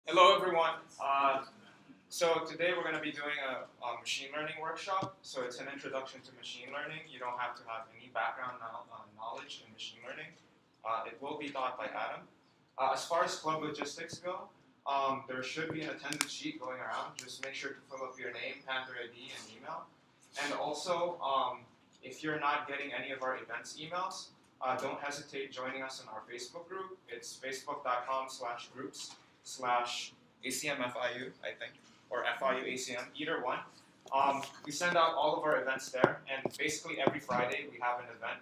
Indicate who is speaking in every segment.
Speaker 1: Hello, everyone. So today we're going to be doing a machine learning workshop. So it's an introduction to machine learning. You don't have to have any background knowledge in machine learning. It will be taught by Adam. As far as club logistics go, there should be an attendance sheet going around. Just make sure to fill up your name, Panther ID, and email. And also, if you're not getting any of our events emails, don't hesitate joining us in our Facebook group. It's facebook.com/groups/ACM FIU, I think, or FIU ACM, either one. We send out all of our events there, and basically every Friday we have an event,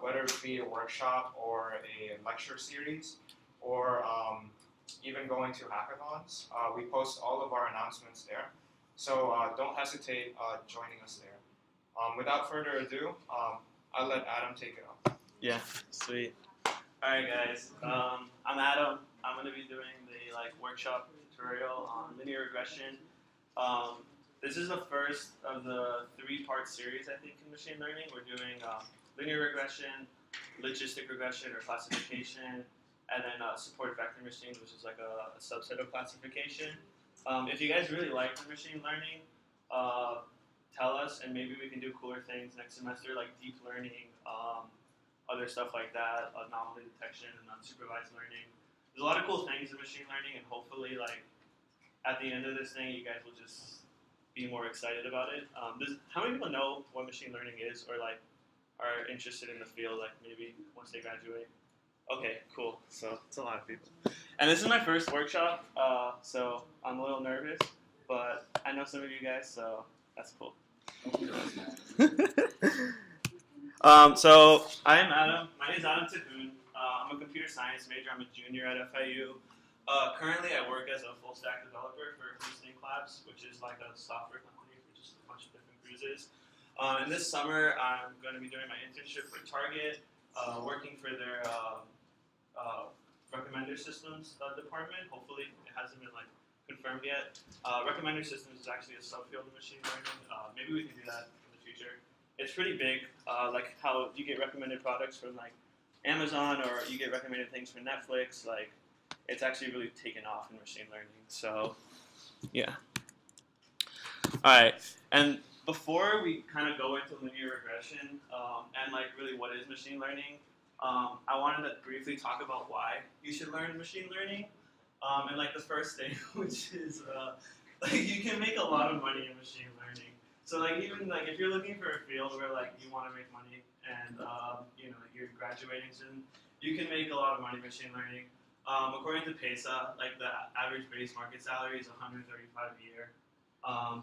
Speaker 1: whether it be a workshop or a lecture series, or even going to hackathons. We post all of our announcements there, so don't hesitate joining us there. Without further ado, I'll let Adam take it up.
Speaker 2: Yeah, sweet. Alright guys, I'm Adam. I'm going to be doing the workshop tutorial on linear regression. This is the first of the three-part series, I think, in machine learning. We're doing linear regression, logistic regression or classification, and then support vector machines, which is like a subset of classification. If you guys really like the machine learning, tell us, and maybe we can do cooler things next semester, like deep learning, other stuff like that, anomaly detection, and unsupervised learning. There's a lot of cool things in machine learning, and hopefully, at the end of this thing, you guys will just be more excited about it. How many people know what machine learning is, or are interested in the field, maybe once they graduate? Okay, cool. So it's a lot of people. And this is my first workshop, so I'm a little nervous, but I know some of you guys, so that's cool. So I am Adam. My name is Adam Tahoun. I'm a computer science major. I'm a junior at FIU. Currently, I work as a full stack developer for Hosting Labs, which is like a software company for just a bunch of different cruises. And this summer, I'm going to be doing my internship for Target, working for their recommender systems department. Hopefully, it hasn't been confirmed yet. Recommender systems is actually a subfield of machine learning. Maybe we can do that in the future. It's pretty big, like how you get recommended products from Amazon, or you get recommended things from Netflix. It's actually really taken off in machine learning. So, yeah. All right, and before we kind of go into linear regression and really what is machine learning, I wanted to briefly talk about why you should learn machine learning. And the first thing, which is you can make a lot of money in machine learning. So even if you're looking for a field where you want to make money and you're graduating soon, you can make a lot of money in machine learning. According to PESA, the average base market salary is $135 a year,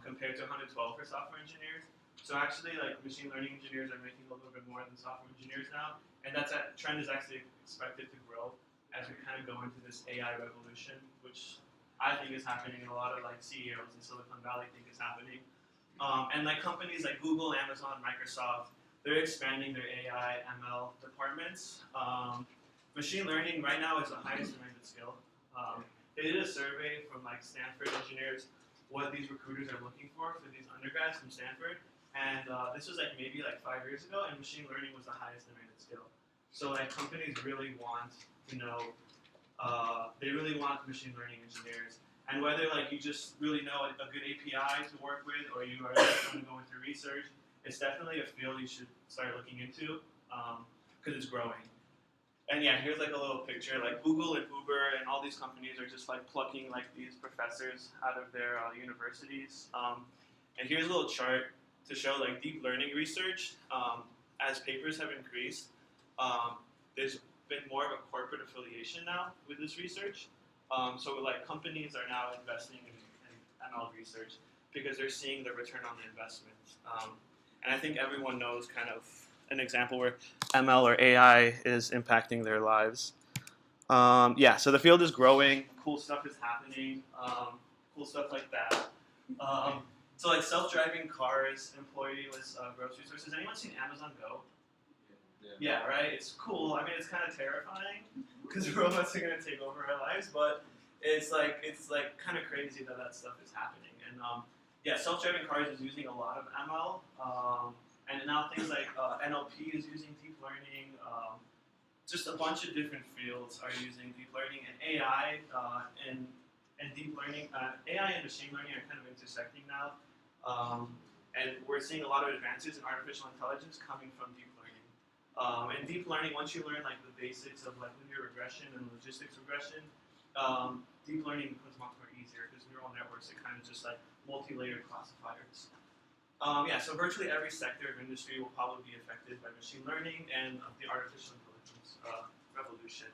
Speaker 2: compared to $112 for software engineers. So actually, machine learning engineers are making a little bit more than software engineers now, and that trend is actually expected to grow as we kind of go into this AI revolution, which I think is happening, and a lot of CEOs in Silicon Valley think is happening. And companies like Google, Amazon, Microsoft, they're expanding their AI, ML departments. Machine learning right now is the highest demanded skill. They did a survey from Stanford engineers, what these recruiters are looking for these undergrads from Stanford. And this was maybe 5 years ago, and machine learning was the highest demanded skill. So companies really want to know, they really want machine learning engineers. And whether you just really know a good API to work with, or you are going to go into research, it's definitely a field you should start looking into because it's growing. And yeah, here's a little picture. Google and Uber and all these companies are just plucking these professors out of their universities. And here's a little chart to show deep learning research. As papers have increased, there's been more of a corporate affiliation now with this research. So companies are now investing in ML research because they're seeing the return on the investment. And I think everyone knows kind of an example where ML or AI is impacting their lives. Yeah, so the field is growing, cool stuff is happening, cool stuff like that. So self-driving cars, employee-less grocery stores. Has anyone seen Amazon Go? Yeah, right? It's cool. I mean, it's kind of terrifying because robots are going to take over our lives, but it's kind of crazy that stuff is happening. And yeah, self-driving cars is using a lot of ML, and now things like NLP is using deep learning. Just a bunch of different fields are using deep learning, and AI and and deep learning, AI and machine learning are kind of intersecting now, and we're seeing a lot of advances in artificial intelligence coming from deep learning. And deep learning, once you learn like the basics of like linear regression and logistics regression, deep learning becomes much more easier because neural networks are kind of just like multi-layered classifiers. Yeah, so virtually every sector of industry will probably be affected by machine learning and the artificial intelligence revolution.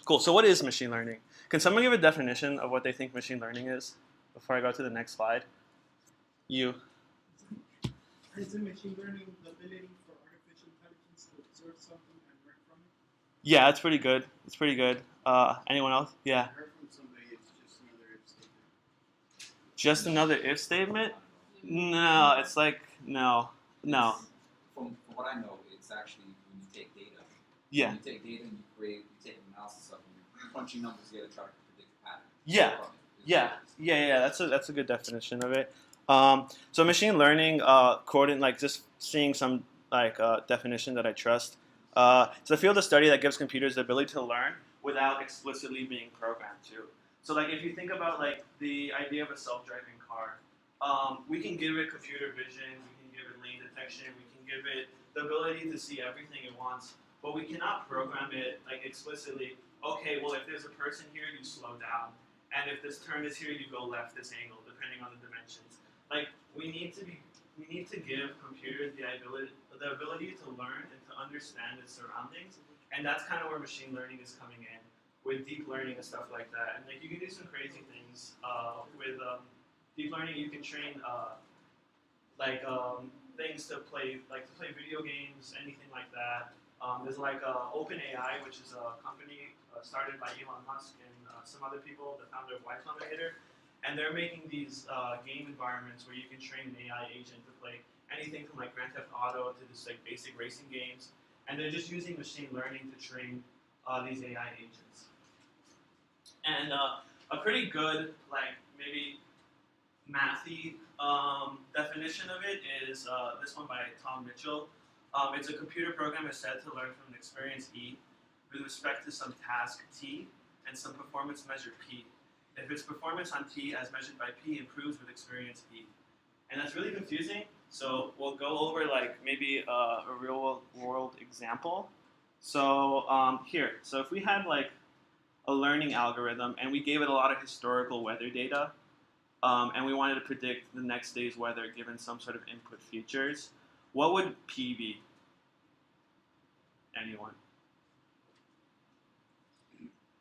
Speaker 2: Cool, so what is machine learning? Can someone give a definition of what they think machine learning is before I go to the next slide? You.
Speaker 3: Isn't machine learning the ability for artificial intelligence to observe something and learn from it?
Speaker 2: Yeah, it's pretty good. It's pretty good. Anyone else? Yeah.
Speaker 3: I heard from somebody it's just another if statement.
Speaker 2: Just another if statement? No, it's like, no.
Speaker 4: From what I know, it's actually when you take data.
Speaker 2: Yeah.
Speaker 4: When you take data and you take an analysis of it, you're crunching numbers together to try to predict the pattern.
Speaker 2: Yeah.
Speaker 4: From it.
Speaker 2: Yeah. That's a good definition of it. So machine learning, like just seeing some like definition that I trust. It's a field of study that gives computers the ability to learn without explicitly being programmed to. So like if you think about like the idea of a self-driving car, we can give it computer vision, we can give it lane detection, we can give it the ability to see everything it wants, but we cannot program it like explicitly. Okay, well if there's a person here, you slow down, and if this turn is here, you go left this angle, depending on the dimensions. Like we need to give computers the ability to learn and to understand its surroundings, and that's kind of where machine learning is coming in with deep learning and stuff like that. And like you can do some crazy things with deep learning. You can train things to play video games, anything like that. There's like OpenAI, which is a company started by Elon Musk and some other people, the founder of Y Combinator. And they're making these game environments where you can train an AI agent to play anything from like Grand Theft Auto to just like basic racing games. And they're just using machine learning to train these AI agents. And a pretty good, like maybe mathy definition of it is this one by Tom Mitchell. It's a computer program is said to learn from an experience E with respect to some task T and some performance measure P. If its performance on T as measured by P improves with experience E. And that's really confusing, so we'll go over like maybe a real world example. So here, so if we had like a learning algorithm and we gave it a lot of historical weather data, and we wanted to predict the next day's weather given some sort of input features, what would P be? Anyone?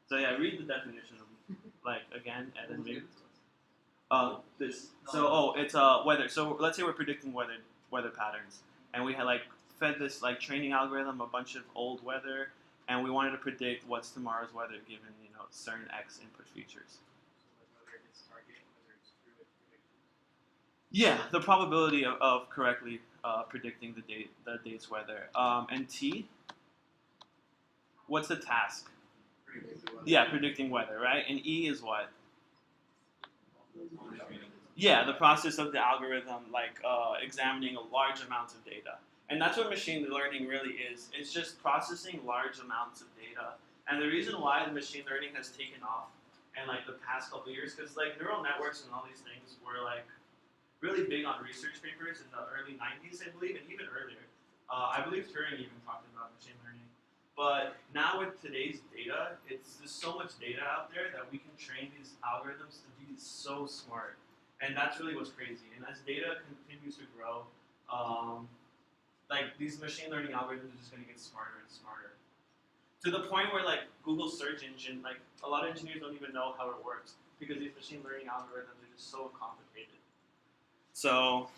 Speaker 2: So yeah, read the definition of like again, and then maybe this. So it's weather. So let's say we're predicting weather patterns, and we had like fed this like training algorithm a bunch of old weather, and we wanted to predict what's tomorrow's weather given certain X input features.
Speaker 3: Whether it's targeting, whether it's through it predictions.
Speaker 2: Yeah, the probability of correctly predicting the date's weather. And T, what's the task? Yeah, predicting weather, right? And E is what? Yeah, the process of the algorithm, like examining large amounts of data. And that's what machine learning really is. It's just processing large amounts of data. And the reason why the machine learning has taken off in like the past couple of years, because like neural networks and all these things were like really big on research papers in the early 90s, I believe, and even earlier. I believe Turing even talked about machine learning. But now with today's data, there's so much data out there that we can train these algorithms to be so smart. And that's really what's crazy. And as data continues to grow, like these machine learning algorithms are just going to get smarter and smarter. To the point where like Google's search engine, like a lot of engineers don't even know how it works because these machine learning algorithms are just so complicated. So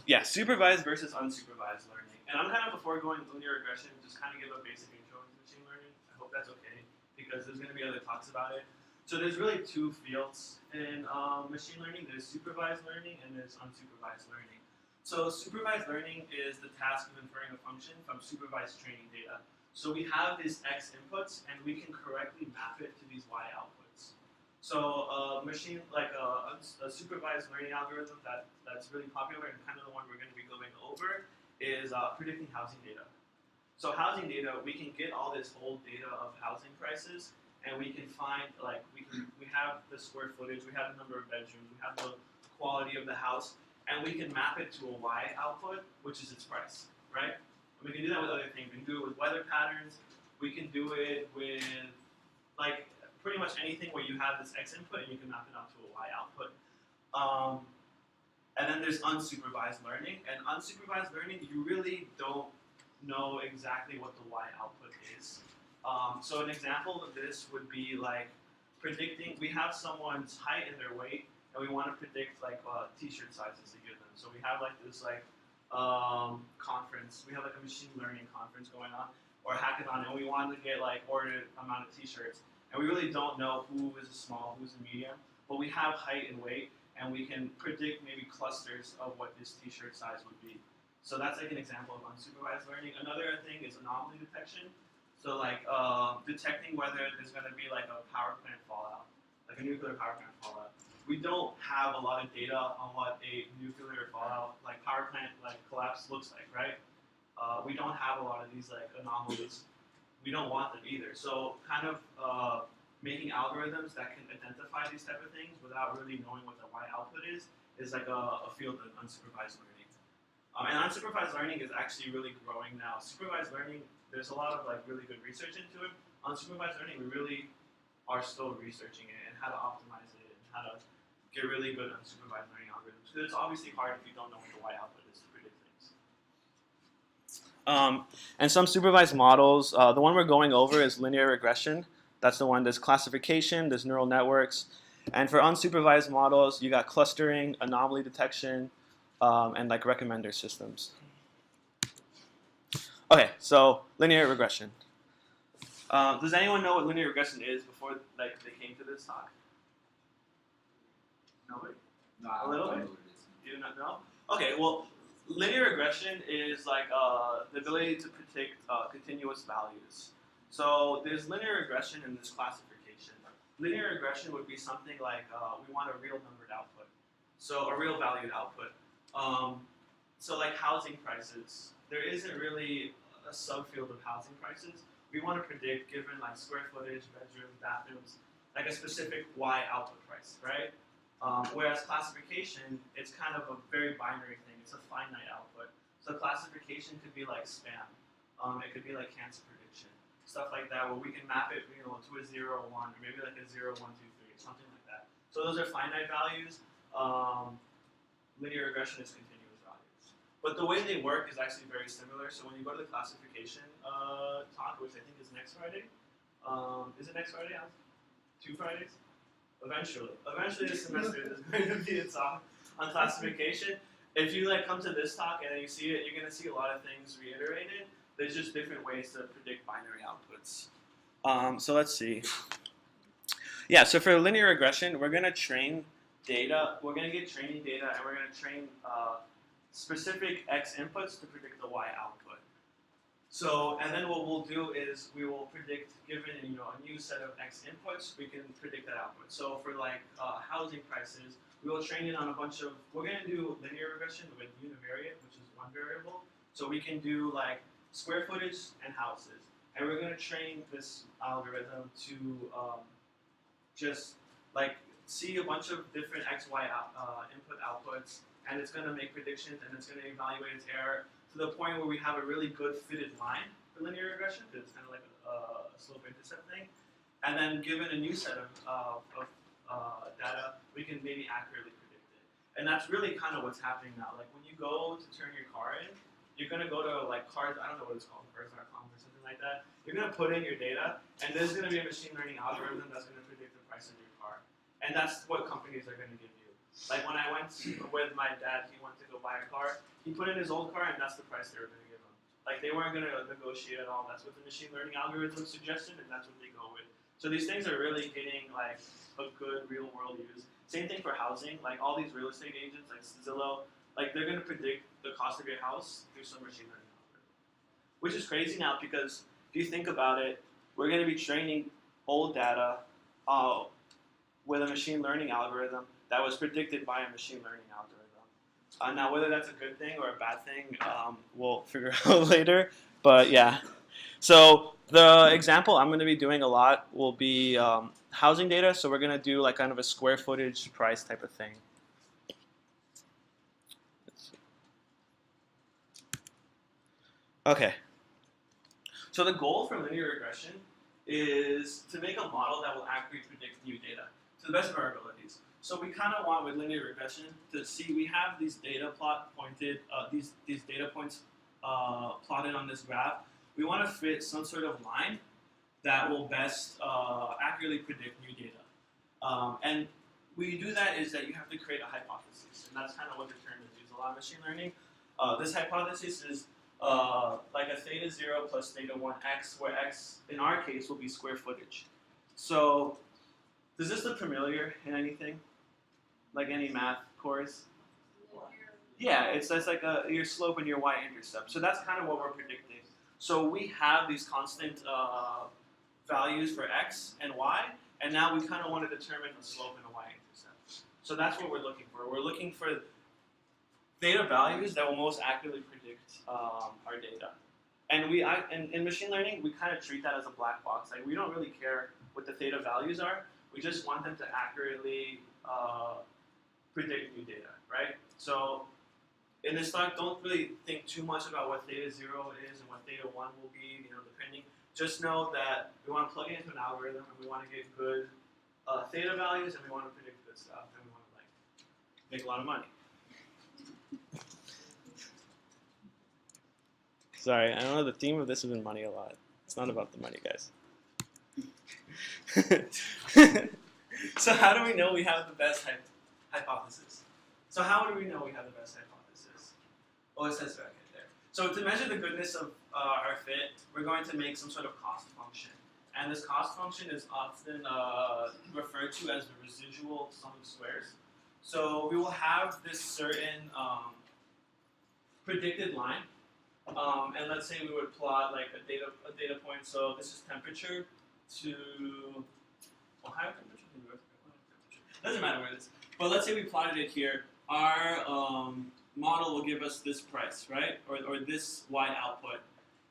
Speaker 2: yeah, supervised versus unsupervised learning. And I'm kind of, before going to linear regression, just kind of give a basic intro to machine learning. I hope that's okay, because there's going to be other talks about it. So there's really two fields in machine learning. There's supervised learning and there's unsupervised learning. So supervised learning is the task of inferring a function from supervised training data. So we have these X inputs, and we can correctly map it to these Y outputs. So a supervised learning algorithm that's really popular and kind of the one we're going to be going over is predicting housing data. So housing data, we can get all this old data of housing prices, and we can find we have the square footage, we have the number of bedrooms, we have the quality of the house, and we can map it to a Y output, which is its price, right? And we can do that with other things. We can do it with weather patterns. We can do it with like pretty much anything where you have this X input and you can map it out to a Y output. And then there's unsupervised learning. And unsupervised learning, you really don't know exactly what the Y output is. So an example of this would be like predicting, we have someone's height and their weight, and we want to predict like t-shirt sizes to give them. So we have like this conference, we have like a machine learning conference going on, or a hackathon, and we want to get like ordered amount of t-shirts. And we really don't know who is a small, who's a medium, but we have height and weight, and we can predict maybe clusters of what this t-shirt size would be. So that's like an example of unsupervised learning. Another thing is anomaly detection. So like detecting whether there's going to be like a power plant fallout, like a nuclear power plant fallout. We don't have a lot of data on what a nuclear fallout, like power plant like collapse looks like, right? We don't have a lot of these like anomalies. We don't want them either. So kind of making algorithms that can identify these type of things without really knowing what the Y output is like a field of unsupervised learning. And unsupervised learning is actually really growing now. Supervised learning, there's a lot of like really good research into it. Unsupervised learning, we really are still researching it and how to optimize it and how to get really good unsupervised learning algorithms. Because it's obviously hard if you don't know what the Y output is to predict things. And some supervised models, the one we're going over is linear regression. That's the one. There's classification, there's neural networks. And for unsupervised models, you got clustering, anomaly detection, and like recommender systems. Okay, so linear regression. Does anyone know what linear regression is before like they came to this talk? Nobody?
Speaker 4: No, I
Speaker 2: A little
Speaker 4: don't
Speaker 2: bit?
Speaker 4: know what it is.
Speaker 2: You do not know? Okay, well, linear regression is like the ability to predict continuous values. So there's linear regression and there's classification. Linear regression would be something like we want a real numbered output, so a real valued output. So like housing prices, there isn't really a subfield of housing prices. We want to predict, given like square footage, bedrooms, bathrooms, like a specific Y output price, right? Whereas classification, it's kind of a very binary thing. It's a finite output. So classification could be like spam. It could be like cancer prediction, stuff like that, where we can map it, to a 0, 1, or maybe like a 0, 1, 2, 3, something like that. So those are finite values. Linear regression is continuous values. But the way they work is actually very similar. So when you go to the classification talk, which I think is next Friday, is it next Friday? 2 Fridays? Eventually this semester there's going to be a talk on classification. If you like come to this talk and then you see it, you're going to see a lot of things reiterated. There's just different ways to predict binary outputs. So let's see. Yeah, so for linear regression, we're going to train data. We're going to get training data, and we're going to train specific X inputs to predict the Y output. So, and then what we'll do is we will predict, given a new set of X inputs, we can predict that output. So for like housing prices, we will train it on a bunch of. We're going to do linear regression with univariate, which is one variable. So we can do like square footage and houses, and we're going to train this algorithm to just like see a bunch of different X, Y input outputs, and it's going to make predictions, and it's going to evaluate its error to the point where we have a really good fitted line for linear regression, because it's kind of like a slope-intercept thing. And then given a new set of data, we can maybe accurately predict it. And that's really kind of what's happening now. Like when you go to turn your car in, you're going to go to like cars, I don't know what it's called, cars.com or something like that. You're going to put in your data, and there's going to be a machine learning algorithm that's going to predict the price of your car. And that's what companies are going to give you. Like when I went with my dad, he went to go buy a car. He put in his old car, and that's the price they were going to give him. Like they weren't going to negotiate at all. That's what the machine learning algorithm suggested, and that's what they go with. So these things are really getting like a good real world use. Same thing for housing. Like all these real estate agents, like Zillow, like they're going to predict the cost of your house through some machine learning algorithm. Which is crazy now because if you think about it, we're going to be training old data with a machine learning algorithm that was predicted by a machine learning algorithm. Now, whether that's a good thing or a bad thing, we'll figure out later. But yeah. So the example I'm going to be doing a lot will be housing data. So we're going to do like kind of a square footage price type of thing. Okay. So the goal for linear regression is to make a model that will accurately predict new data to the best of our abilities. So we kind of want with linear regression to see we have these data these data points plotted on this graph. We want to fit some sort of line that will best accurately predict new data. And we do that is that you have to create a hypothesis, and that's kind of what the term is used a lot in machine learning. This hypothesis is like a theta 0 plus theta 1x, where x, in our case, will be square footage. So does this look familiar in anything? Like any math course? Yeah, it's just like your slope and your y-intercept. So that's kind of what we're predicting. So we have these constant values for x and y, and now we kind of want to determine the slope and the y-intercept. So that's what we're looking for. We're looking for theta values that will most accurately predict our data. And in machine learning, we kind of treat that as a black box. Like we don't really care what the theta values are. We just want them to accurately predict new data, right? So in this talk, don't really think too much about what theta 0 is and what theta 1 will be, depending. Just know that we want to plug it into an algorithm and we want to get good theta values and we want to predict good stuff and we want to make a lot of money. Sorry, I know the theme of this has been money a lot. It's not about the money, guys. So how do we know we have the best hypothesis? So how do we know we have the best hypothesis? Well, it says right there. So to measure the goodness of our fit, we're going to make some sort of cost function. And this cost function is often referred to as the residual sum of squares. So we will have this certain predicted line. And let's say we would plot like a data point. So this is temperature to higher temperature. Doesn't matter where it is. But let's say we plotted it here. Our model will give us this price, right? Or this y output.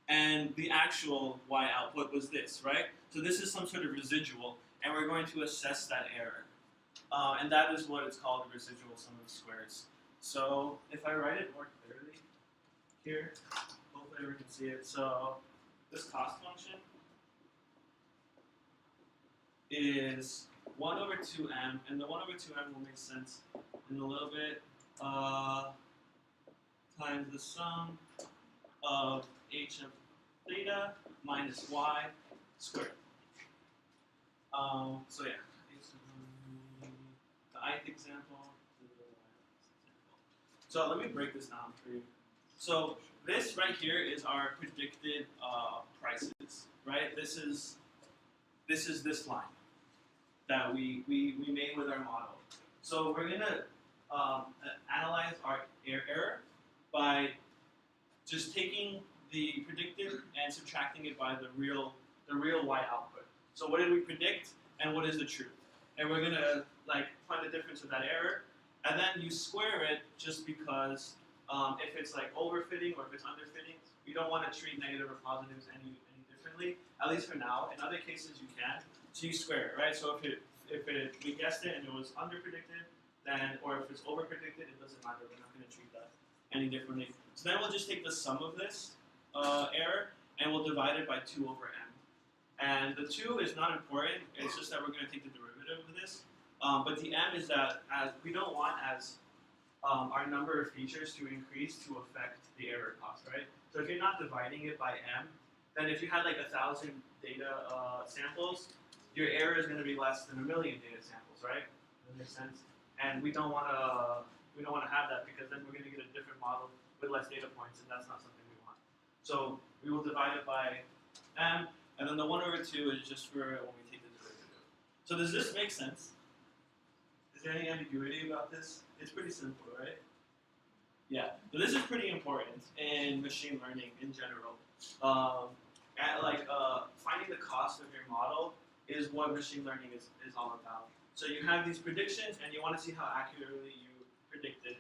Speaker 2: And the actual y output was this, right? So this is some sort of residual, and we're going to assess that error. And that is what is called the residual sum of squares. So if I write it more clearly here, hopefully everyone can see it. So this cost function is 1 over 2m, and the 1 over 2m will make sense in a little bit, times the sum of h of theta minus y squared. So yeah, the ith example. So let me break this down for you. So this right here is our predicted prices, right? This is this line that we made with our model. So we're gonna analyze our error by just taking the predicted and subtracting it by the real y output. So what did we predict and what is the truth? And we're gonna find the difference of that error, and then you square it just because if it's like overfitting or if it's underfitting, you don't want to treat negative or positives any differently. At least for now. In other cases you can. So you square it, right? So if we guessed it and it was underpredicted, then or if it's overpredicted, it doesn't matter. We're not going to treat that any differently. So then we'll just take the sum of this error and we'll divide it by 2 over m. And the 2 is not important. It's just that we're going to take the derivative of this. But the m is that as we don't want our number of features to increase to affect the error cost, right? So if you're not dividing it by m, then if you had like 1,000 data samples, your error is going to be less than 1 million data samples, right? Does that make sense? And we don't want to have that because then we're going to get a different model with less data points, and that's not something we want. So we will divide it by m, and then the 1 over 2 is just for when we take the derivative. So does this make sense? Is there any ambiguity about this? It's pretty simple, right? Yeah. So this is pretty important in machine learning in general. Finding the cost of your model is what machine learning is all about. So you have these predictions, and you want to see how accurately you predicted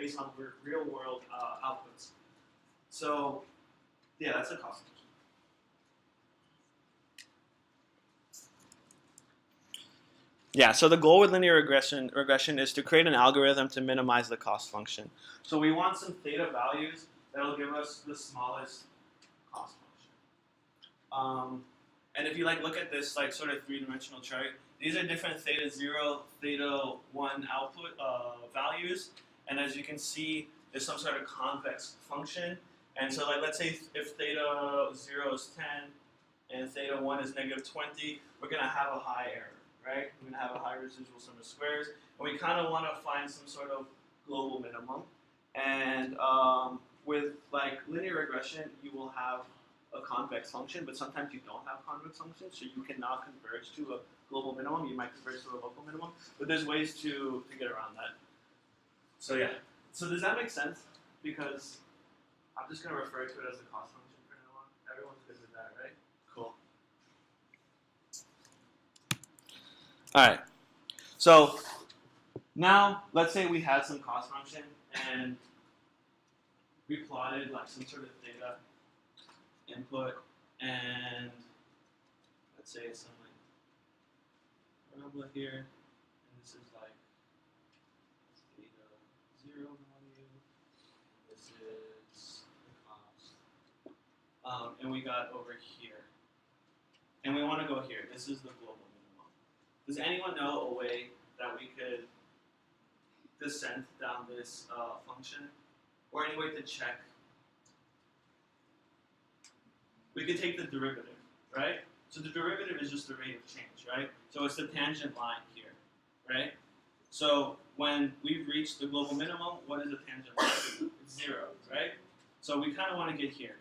Speaker 2: based on real world outputs. So yeah, that's a cost function. Yeah, so the goal with linear regression is to create an algorithm to minimize the cost function. So we want some theta values that'll give us the smallest cost function. And if you look at this sort of three-dimensional chart, these are different theta 0, theta 1 output values. And as you can see, there's some sort of convex function. And so let's say if theta 0 is 10 and theta 1 is negative 20, we're going to have a high error. Right? We're going to have a high residual sum of squares, and we kind of want to find some sort of global minimum. And with linear regression, you will have a convex function, but sometimes you don't have convex functions, so you cannot converge to a global minimum. You might converge to a local minimum, but there's ways to get around that. So yeah. So does that make sense? Because I'm just going to refer to it as a cost function for now on. Everyone's good with that, right? Cool. All right, so now let's say we had some cost function and we plotted some sort of theta input and let's say some parabola here, and this is theta 0 value, this is the cost, and we got over here, and we want to go here. This is the global. Does anyone know a way that we could descend down this function? Or any way to check? We could take the derivative, right? So the derivative is just the rate of change, right? So it's the tangent line here, right? So when we've reached the global minimum, what is the tangent line? It's 0, right? So we kind of want to get here.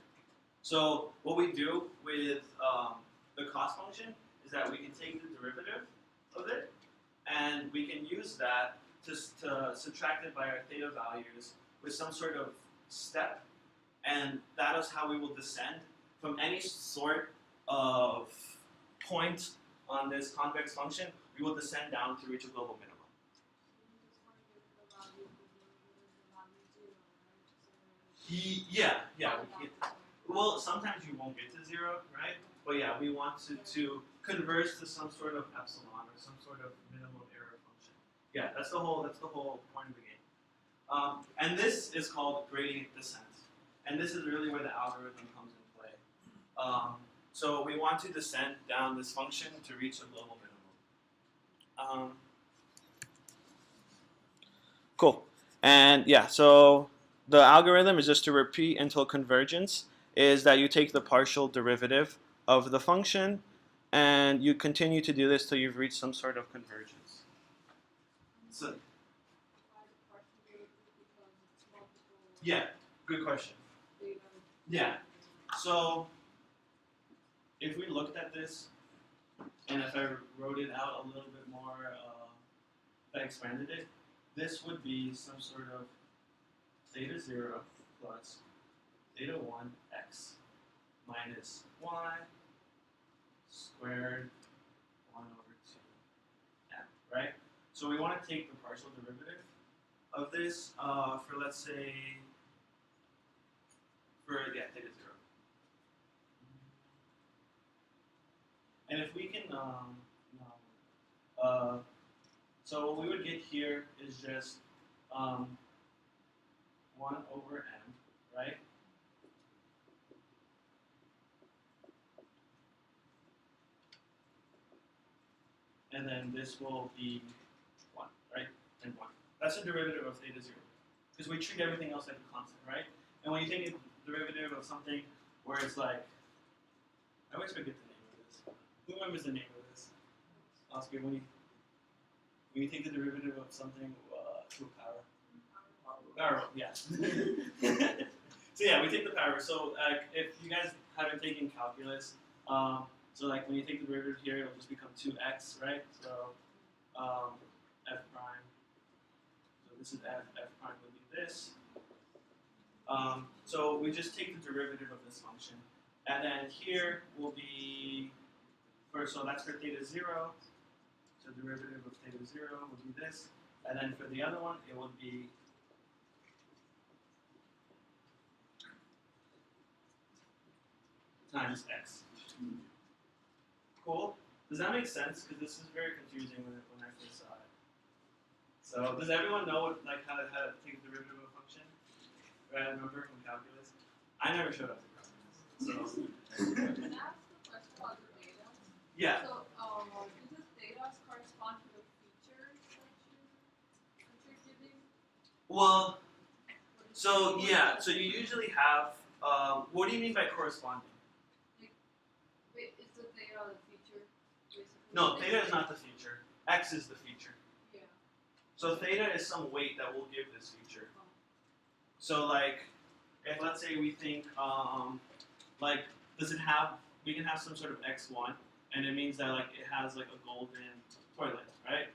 Speaker 2: So what we do with the cost function is that we can take the derivative of it, and we can use that to subtract it by our theta values with some sort of step, and that is how we will descend from any sort of point on this convex function. We will descend down to reach a global minimum. Yeah. Well, sometimes you won't get to 0, right? But yeah, we want to converge to some sort of epsilon or some sort of minimum error function. Yeah, that's the whole point of the game. And this is called gradient descent. And this is really where the algorithm comes into play. So we want to descend down this function to reach a global minimum. Cool. And yeah, so the algorithm is just to repeat until convergence, is that you take the partial derivative of the function, and you continue to do this till you've reached some sort of convergence. So, yeah, good question. Yeah, so if we looked at this, and if I wrote it out a little bit more, if I expanded it, this would be some sort of theta 0 plus theta 1 x minus y squared 1 over 2m, right? So we want to take the partial derivative of this for, let's say, theta 0. And if we can, so what we would get here is just 1 over m, right? And then this will be 1, right? And 1. That's the derivative of theta 0. Because we treat everything else like a constant, right? And when you think of derivative of something where it's I always forget the name of this. Who remembers the name of this? Oscar, when you take the derivative of something to a power. Power, yeah. So yeah, we take the power. So if you guys haven't taken calculus, so when you take the derivative here, it'll just become 2x, right? So f prime. So this is f prime would be this. So we just take the derivative of this function. And then here will be, so that's for theta 0. So derivative of theta 0 would be this. And then for the other one, it would be times x. Cool? Does that make sense? Because this is very confusing when I first saw it. So does everyone know what, like how to take the derivative of a function? Right, remember from calculus? I never showed up to calculus. So
Speaker 5: Can I ask a question about the data?
Speaker 2: yeah.
Speaker 5: So, do the data correspond to the features that you're giving?
Speaker 2: Well, so yeah, so you usually have, what do you mean by corresponding?
Speaker 5: Wait, is the data the feature? Basically?
Speaker 2: No, theta is not the feature. X is the feature.
Speaker 5: Yeah.
Speaker 2: So theta is some weight that will give this feature. So like, if let's say we think, like, does it have, we can have some sort of x1, and it means that like it has like a golden toilet, right?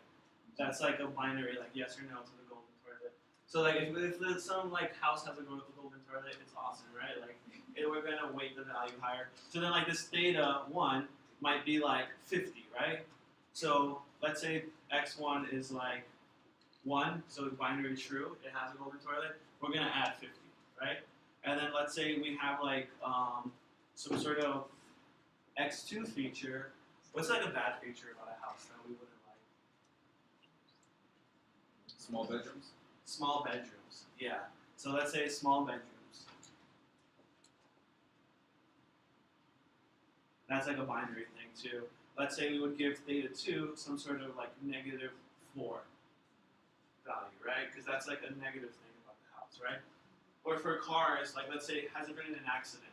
Speaker 2: That's like a binary, like yes or no to the golden toilet. So like if some like house has a golden toilet, it's awesome, right? Like we're gonna weight the value higher. So then like this theta 1 might be like 50, right? So let's say x1 is like 1, so binary true, it has a golden toilet, we're gonna add 50, right? And then let's say we have like some sort of x2 feature. What's like a bad feature about a house that we wouldn't like?
Speaker 4: Small bedrooms.
Speaker 2: Small bedrooms, yeah. So let's say small bedrooms. That's like a binary thing too. Let's say we would give theta 2 some sort of like negative 4 value, right? Because that's like a negative thing about the house, right? Or for cars, like let's say it hasn't been in an accident.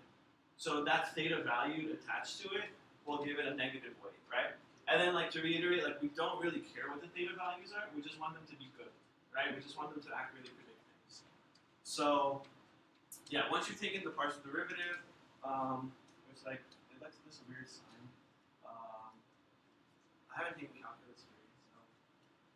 Speaker 2: So that theta value attached to it will give it a negative weight, right? And then like to reiterate, like we don't really care what the theta values are, we just want them to be good, right? We just want them to accurately predict things. So yeah, once you've taken the partial derivative, it's like, it looks this weird sign. I haven't taken calculus here,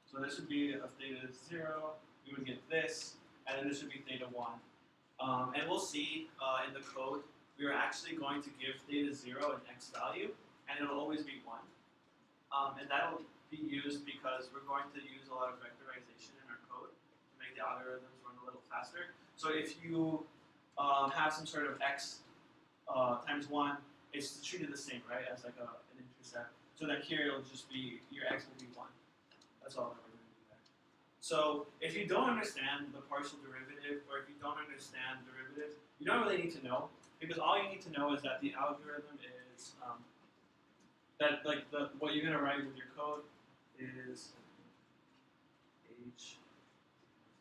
Speaker 2: so this would be a theta 0, we would get this, and then this would be theta 1. And we'll see in the code, we are actually going to give theta 0 an x value, and it'll always be 1. And that'll be used because we're going to use a lot of vectorization in our code to make the algorithms run a little faster. So if you have some sort of x times 1, it's treated the same, right, as like an intercept. So then here it'll just be, your x will be 1. That's all that we're going to do there. So if you don't understand the partial derivative, or if you don't understand derivatives, you don't really need to know, because all you need to know is that the algorithm is, that like what you're going to write with your code is h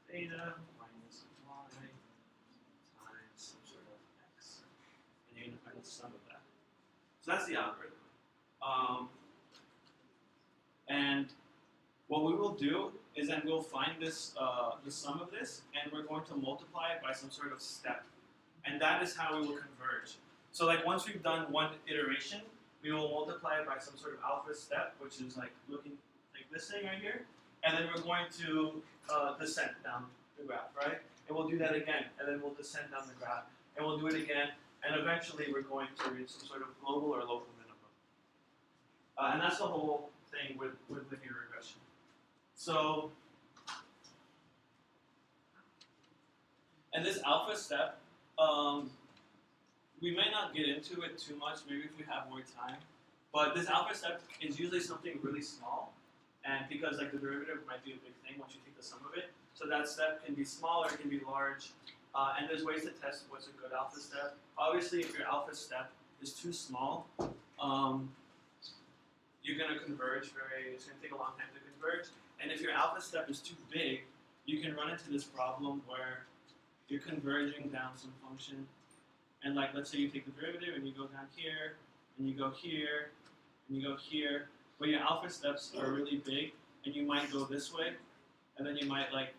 Speaker 2: theta minus y times some sort of x. And you're going to find the sum of that. So that's the algorithm. And what we will do is then we'll find this, the sum of this, and we're going to multiply it by some sort of step. And that is how we will converge. So like once we've done one iteration, we will multiply it by some sort of alpha step, which is like looking like this thing right here. And then we're going to descend down the graph, right? And we'll do that again, and then we'll descend down the graph. And we'll do it again, and eventually we're going to reach some sort of global or local minimum. And that's the whole thing with linear regression. So, and this alpha step, we may not get into it too much, maybe if we have more time, but this alpha step is usually something really small, and because like the derivative might be a big thing once you take the sum of it, so that step can be small or it can be large, and there's ways to test what's a good alpha step. Obviously, if your alpha step is too small, you're going to converge it's going to take a long time to converge. And if your alpha step is too big, you can run into this problem where you're converging down some function. And like, let's say you take the derivative and you go down here, and you go here, and you go here. But your alpha steps are really big, and you might go this way, and then you might like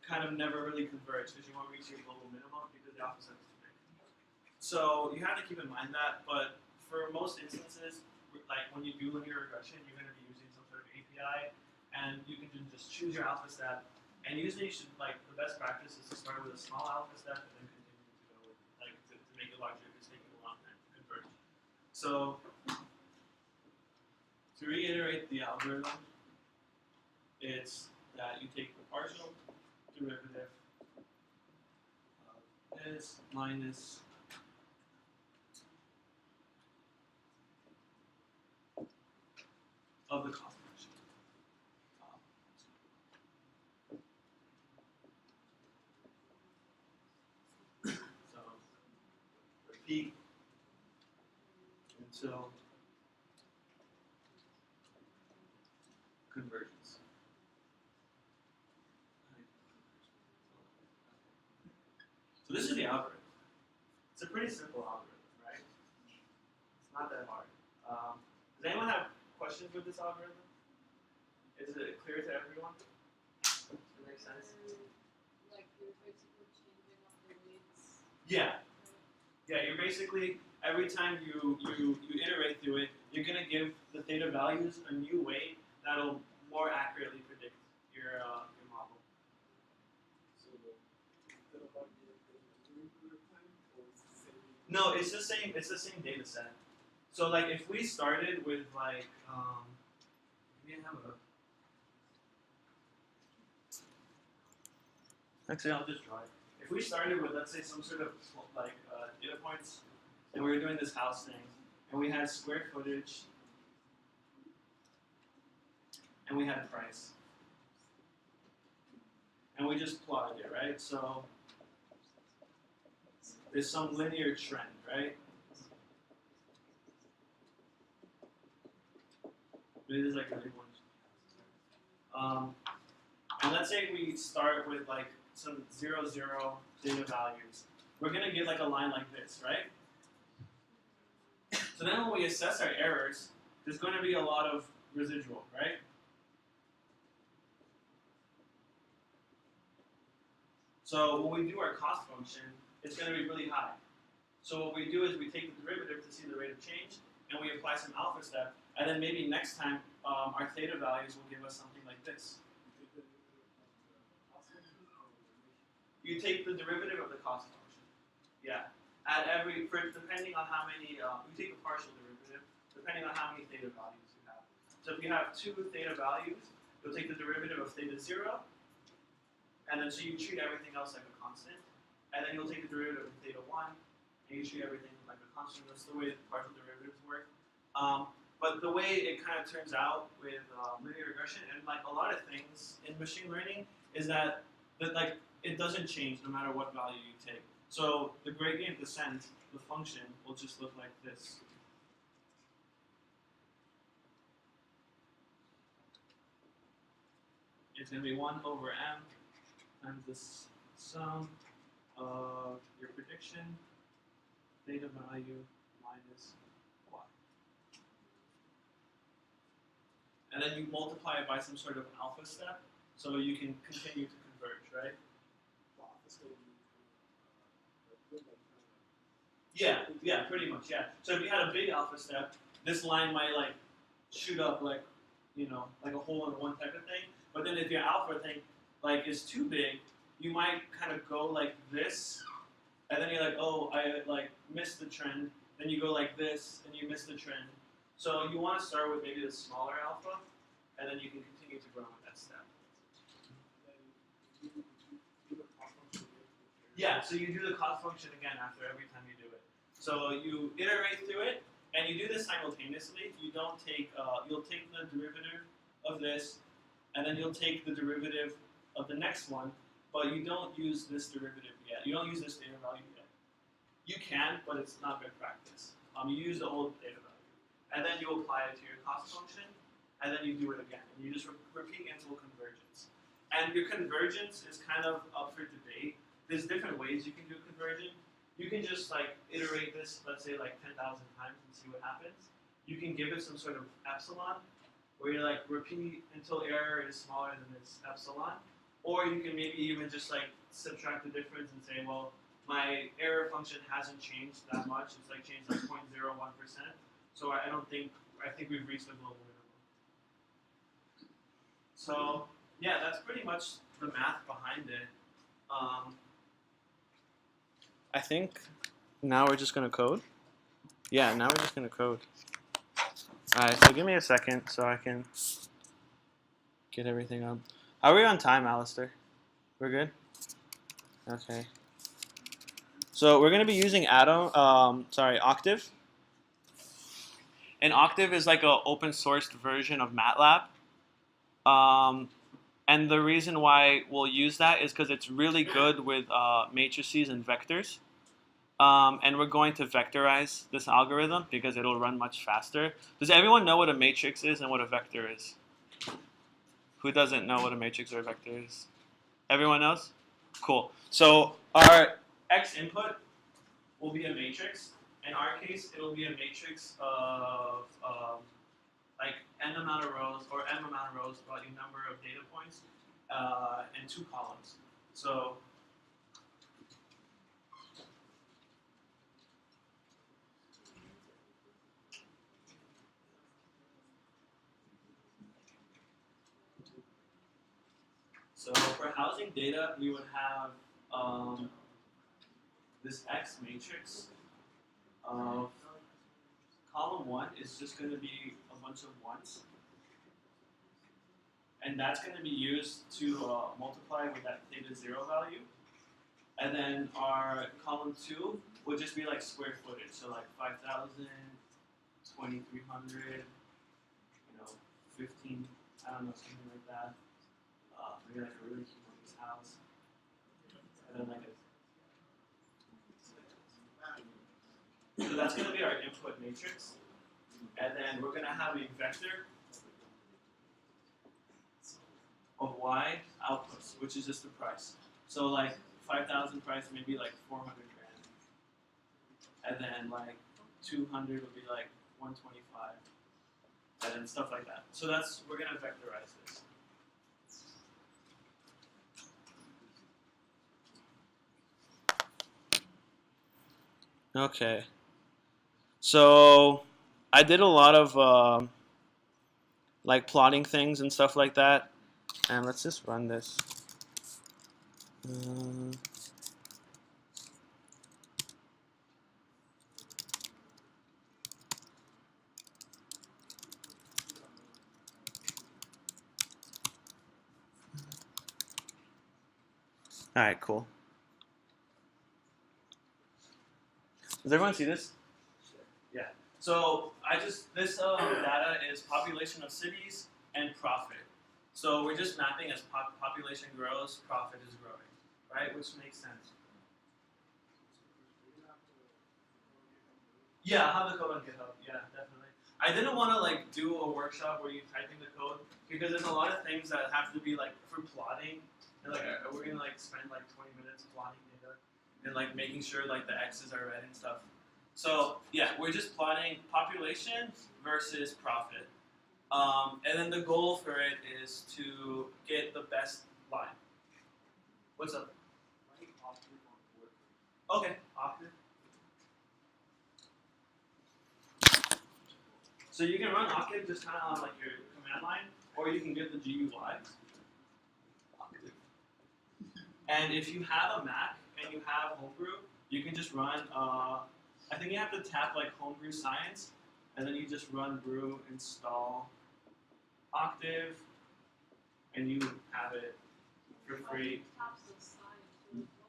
Speaker 2: kind of never really converge because you won't reach your global minimum because the alpha step is too big. So you have to keep in mind that, but for most instances, like when you do linear regression, you're going to be using some sort of API, and you can just choose your alpha step. And usually, you should like the best practice is to start with a small alpha step and then continue to go with, like to make it larger. It's taking a long time to converge. So to reiterate the algorithm, it's that you take the partial derivative of this minus of the cost function. So repeat until convergence. So this is the algorithm. It's a pretty simple algorithm, right? It's not that hard. Does anyone have questions with this algorithm? Is it clear to everyone? Does it make sense?
Speaker 5: Like you're basically changing up the weights.
Speaker 2: Yeah. Yeah, you're basically, every time you iterate through it, you're going to give the theta values a new weight that'll more accurately predict your model.
Speaker 3: So instead of like the regular time, or it's the same?
Speaker 2: No, it's the same data set. So like if we started with like maybe I have a actually I'll just draw it. If we started with, let's say, some sort of like data points, and we were doing this house thing, and we had square footage, and we had price, and we just plotted it, right? So there's some linear trend, right? Maybe there's like a big one. And let's say we start with like some 0, 0 data values. We're gonna get like a line like this, right? So then when we assess our errors, there's going to be a lot of residual, right? So when we do our cost function, it's going to be really high. So what we do is we take the derivative to see the rate of change, and we apply some alpha step, and then maybe next time our theta values will give us something like this. You take the derivative of the cost function. Yeah. At every, depending on how many, you take a partial derivative, depending on how many theta values you have. So if you have 2 theta values, you'll take the derivative of theta 0, and then so you treat everything else like a constant, and then you'll take the derivative of theta 1, and you treat everything like a constant. That's the way that partial derivatives work. But the way it kind of turns out with linear regression and like a lot of things in machine learning is that like it doesn't change no matter what value you take. So the gradient descent, the function, will just look like this. It's going to be 1 over m times the sum of your prediction, theta value minus y. And then you multiply it by some sort of alpha step, so you can continue to converge, right? Yeah, pretty much, yeah. So if you had a big alpha step, this line might like shoot up like, you know, like a hole in one type of thing. But then if your alpha thing like is too big, you might kind of go like this, and then you're like, oh, I like missed the trend. Then you go like this, and you miss the trend. So you want to start with maybe the smaller alpha, and then you can continue to grow with that step. Yeah, so you do the cost function again after every time you do it. So you iterate through it, and you do this simultaneously. You don't take, you'll take the derivative of this, and then you'll take the derivative of the next one, but you don't use this derivative yet. You don't use this theta value yet. You can, but it's not good practice. You use the old theta value, and then you apply it to your cost function, and then you do it again, and you just repeat until convergence. And your convergence is kind of up for debate. There's different ways you can do conversion. You can just like iterate this, let's say like 10,000 times and see what happens. You can give it some sort of epsilon, where you like repeat until error is smaller than this epsilon. Or you can maybe even just like subtract the difference and say, well, my error function hasn't changed that much. It's like changed like 0.01%. So I think we've reached the global minimum. So yeah, that's pretty much the math behind it. I think now we're just going to code. Yeah, now we're just going to code. Alright, so give me a second so I can get everything up. Are we on time, Alistair? We're good? Okay. So we're going to be using Octave. And Octave is like an open sourced version of MATLAB. And the reason why we'll use that is because it's really good with matrices and vectors. And we're going to vectorize this algorithm because it'll run much faster. Does everyone know what a matrix is and what a vector is? Who doesn't know what a matrix or a vector is? Everyone knows? Cool. So our x input will be a matrix. In our case, it will be a matrix of like n amount of rows or m amount of rows by the number of data points and 2 columns. So for housing data, we would have this X matrix of column 1 is just going to be a bunch of 1s. And that's going to be used to multiply with that theta 0 value. And then our column 2 would just be like square footage. So like 5,000, 2,300, 15, I don't know, something like that. Maybe like a really humongous house. And then like so that's going to be our input matrix. And then we're going to have a vector of y outputs, which is just the price. So like 5,000 price maybe like 400 grand. And then like 200 would be like 125. And then stuff like that. So that's, we're going to vectorize this. Okay. So I did a lot of like plotting things and stuff like that. And let's just run this. All right, cool. Does everyone see this? Yeah. So this data is population of cities and profit. So we're just mapping as population grows, profit is growing, right? Which makes sense. Yeah, I'll have the code on GitHub. Yeah, definitely. I didn't want to like do a workshop where you type in the code because there's a lot of things that have to be like for plotting. And like we're gonna like spend like 20 minutes plotting data and like making sure like the x's are red and stuff. So yeah, we're just plotting population versus profit. And then the goal for it is to get the best line. What's up? Okay, Octave. So you can run Octave just kind of on like your command line, or you can get the GUI. Octave. And if you have a Mac and you have Homebrew, you can just run. I think you have to tap like Homebrew Science, and then you just run brew install Octave, and you have it for free.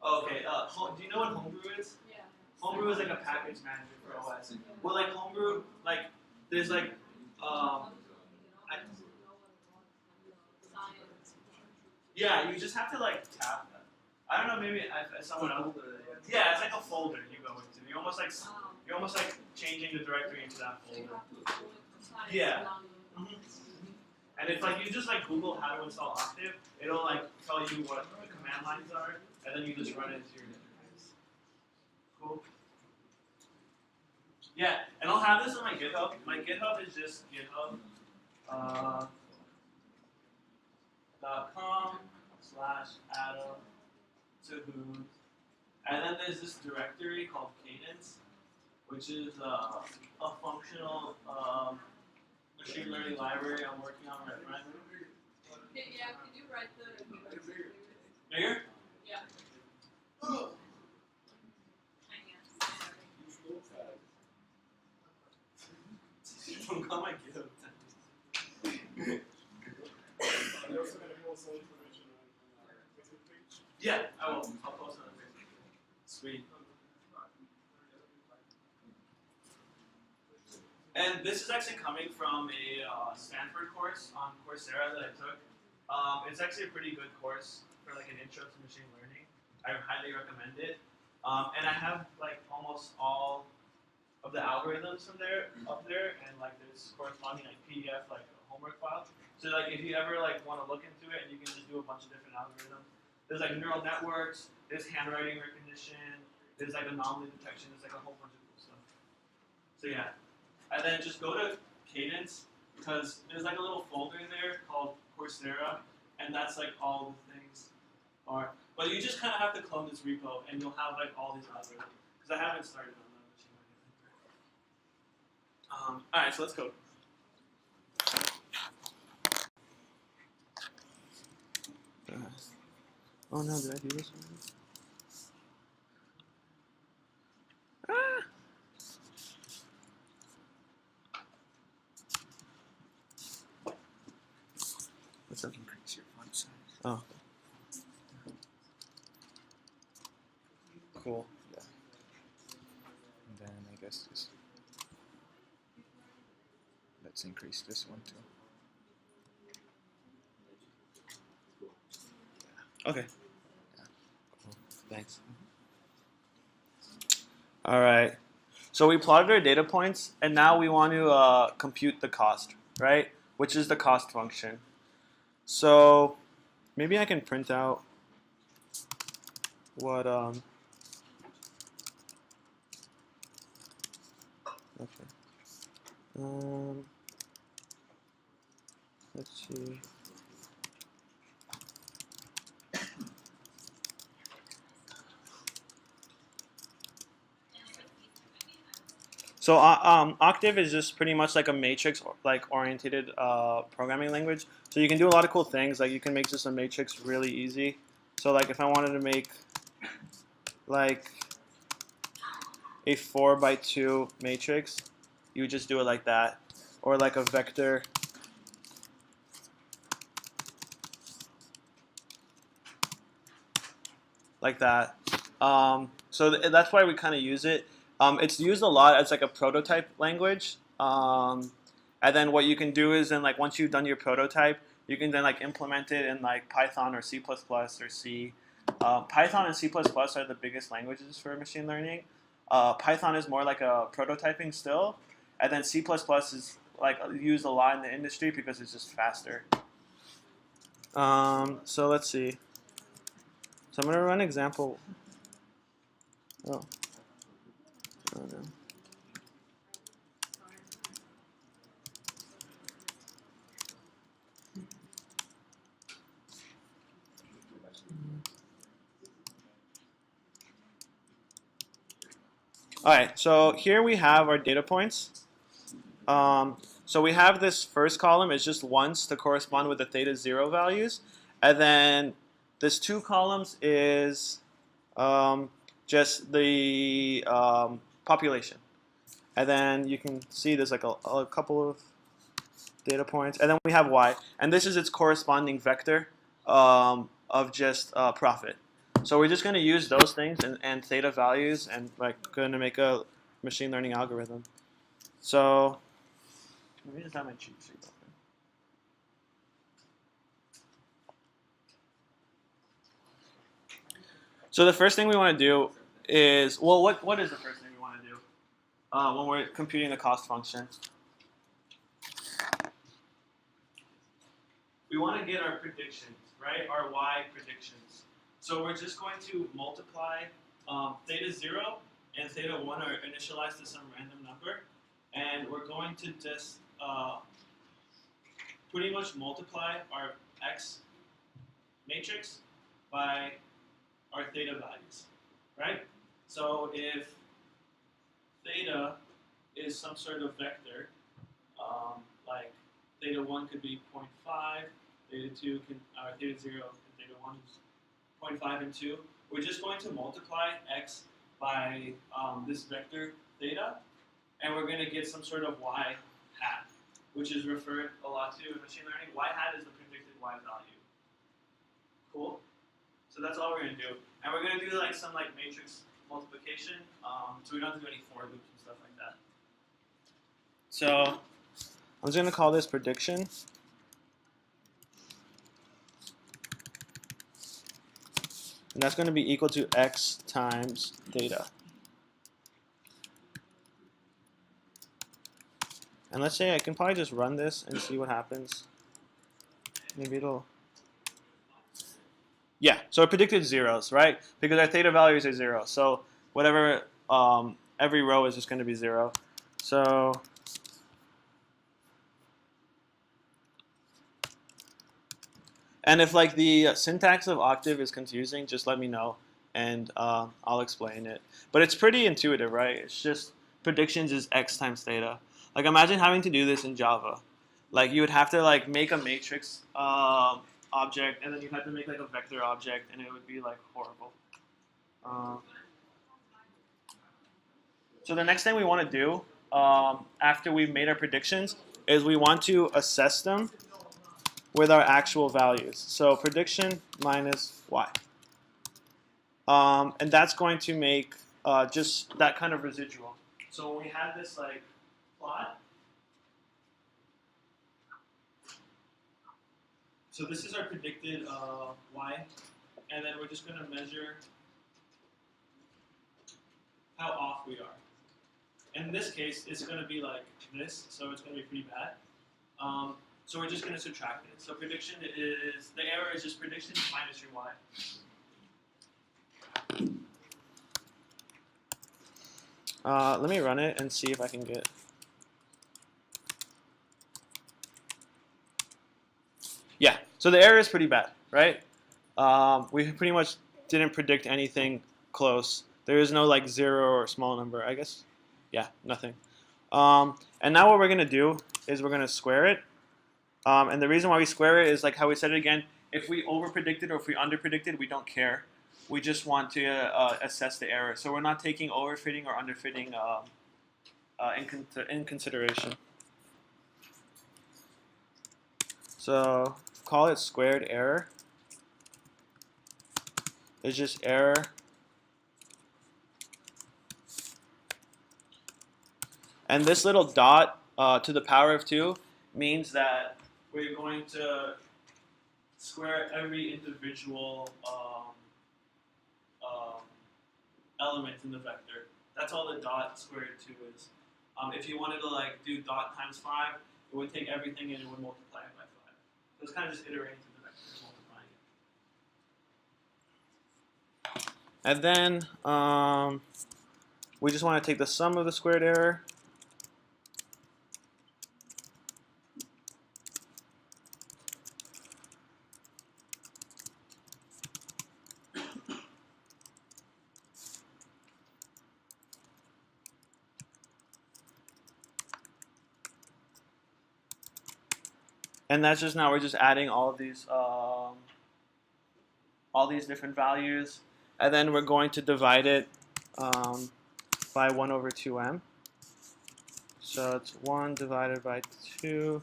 Speaker 2: Okay. Do you know what Homebrew is?
Speaker 5: Yeah.
Speaker 2: Homebrew is like a package manager for OS. Well, like Homebrew, like there's like yeah, you just have to like tap that. I don't know, maybe someone else. Yeah, it's like a folder you go into. You're almost like changing the directory into that folder. Yeah. Mm-hmm. And if like you just like Google how to install Octave, it'll like tell you what the command lines are, and then you just run it into your database. Cool. Yeah, and I'll have this on my GitHub. My GitHub is just github.com/Tahoun. And then there's this directory called Cadence, which is a functional machine learning library I'm working on right now.
Speaker 5: Yeah, can you write the
Speaker 2: Bigger?
Speaker 5: Yeah.
Speaker 2: Don't call my GitHub. Yeah, I will. I'll post it on Facebook. Sweet. And this is actually coming from a Stanford course on Coursera that I took. It's actually a pretty good course for like an intro to machine learning. I highly recommend it. And I have like almost all of the algorithms from there up there, and like there's corresponding like PDF like homework file. So like if you ever like want to look into it, and you can just do a bunch of different algorithms. There's like neural networks. There's handwriting recognition. There's like anomaly detection. There's like a whole bunch of cool stuff. So yeah, and then just go to Cadence because there's like a little folder there called Coursera, and that's like all the things are. But you just kind of have to clone this repo, and you'll have like all these algorithms. Because I haven't started on the machine learning. All right, so let's go. Oh no, did I do this one? Ah! What's up?
Speaker 4: Increase your font size.
Speaker 2: Oh. Cool.
Speaker 1: Yeah. And then I guess this. Let's increase this one too.
Speaker 2: Okay.
Speaker 1: Yeah. Cool.
Speaker 2: Thanks. All right. So we plotted our data points, and now we want to compute the cost, right? Which is the cost function. So maybe I can print out what okay. Let's see. So Octave is just pretty much like a matrix like oriented programming language. So you can do a lot of cool things. Like you can make just a matrix really easy. So like if I wanted to make like a 4x2 matrix, you would just do it like that, or like a vector. Like that. So that's why we kind of use it. It's used a lot as like a prototype language. And then what you can do is then like once you've done your prototype, you can then like implement it in like Python or C++ or C. Python and C++ are the biggest languages for machine learning. Python is more like a prototyping still, and then C++ is like used a lot in the industry because it's just faster. So let's see. So I'm going to run example. Oh no. All right, so here we have our data points. So we have this first column is just once to correspond with the theta 0 values, and then this 2 columns is just the population. And then you can see there's like a couple of data points, and then we have y, and this is its corresponding vector of just profit. So we're just going to use those things and theta values, and like going to make a machine learning algorithm. So let me just have my cheat sheet open. So the first thing we want to do is, well, what is the first thing we want to do when we're computing the cost function? We want to get our predictions, right? Our y predictions. So we're just going to multiply theta 0 and theta 1 are initialized to some random number. And we're going to just pretty much multiply our x matrix by our theta values, right? So if theta is some sort of vector, like theta 1 could be 0.5, theta 2 can, theta 0 and theta 1 is 0.5 and 2. We're just going to multiply x by this vector theta, and we're going to get some sort of y hat, which is referred a lot to in machine learning. Y hat is the predicted y value. Cool? So that's all we're going to do. And we're going to do like some like matrix multiplication, so we don't have to do any for loops and stuff like that. So I'm just going to call this prediction. And that's going to be equal to x times theta. And let's say I can probably just run this and see what happens. Maybe it'll... Yeah, so it predicted zeros, right? Because our theta values are 0. So whatever, every row is just going to be 0. So and if like the syntax of Octave is confusing, just let me know and I'll explain it. But it's pretty intuitive, right? It's just predictions is x times theta. Like imagine having to do this in Java. Like you would have to like make a matrix object, and then you have to make like a vector object, and it would be like horrible. So the next thing we want to do after we've made our predictions is we want to assess them with our actual values. So prediction minus y. And that's going to make just that kind of residual. So when we have this like plot, so this is our predicted y, and then we're just going to measure how off we are. In this case, it's going to be like this, so it's going to be pretty bad. So we're just going to subtract it. So prediction is, the error is just prediction minus your y. Let me run it and see if I can get... Yeah, so the error is pretty bad, right? We pretty much didn't predict anything close. There is no like 0 or small number, I guess. Yeah, nothing. And now what we're going to do is we're going to square it. And the reason why we square it is like how we said it again. If we over-predicted or if we under-predicted, we don't care. We just want to assess the error. So we're not taking overfitting or underfitting in consideration. So call it squared error. It's just error and this little dot to the power of 2 means that we're going to square every individual element in the vector. That's all the dot squared 2 is. If you wanted to like do dot times 5, it would take everything and it would multiply it by 5. So it's kind of just iterating through the vector and multiplying it. And then we just want to take the sum of the squared error. And that's just now we're just adding all these different values, and then we're going to divide it by 1 over 2m. So it's 1 divided by 2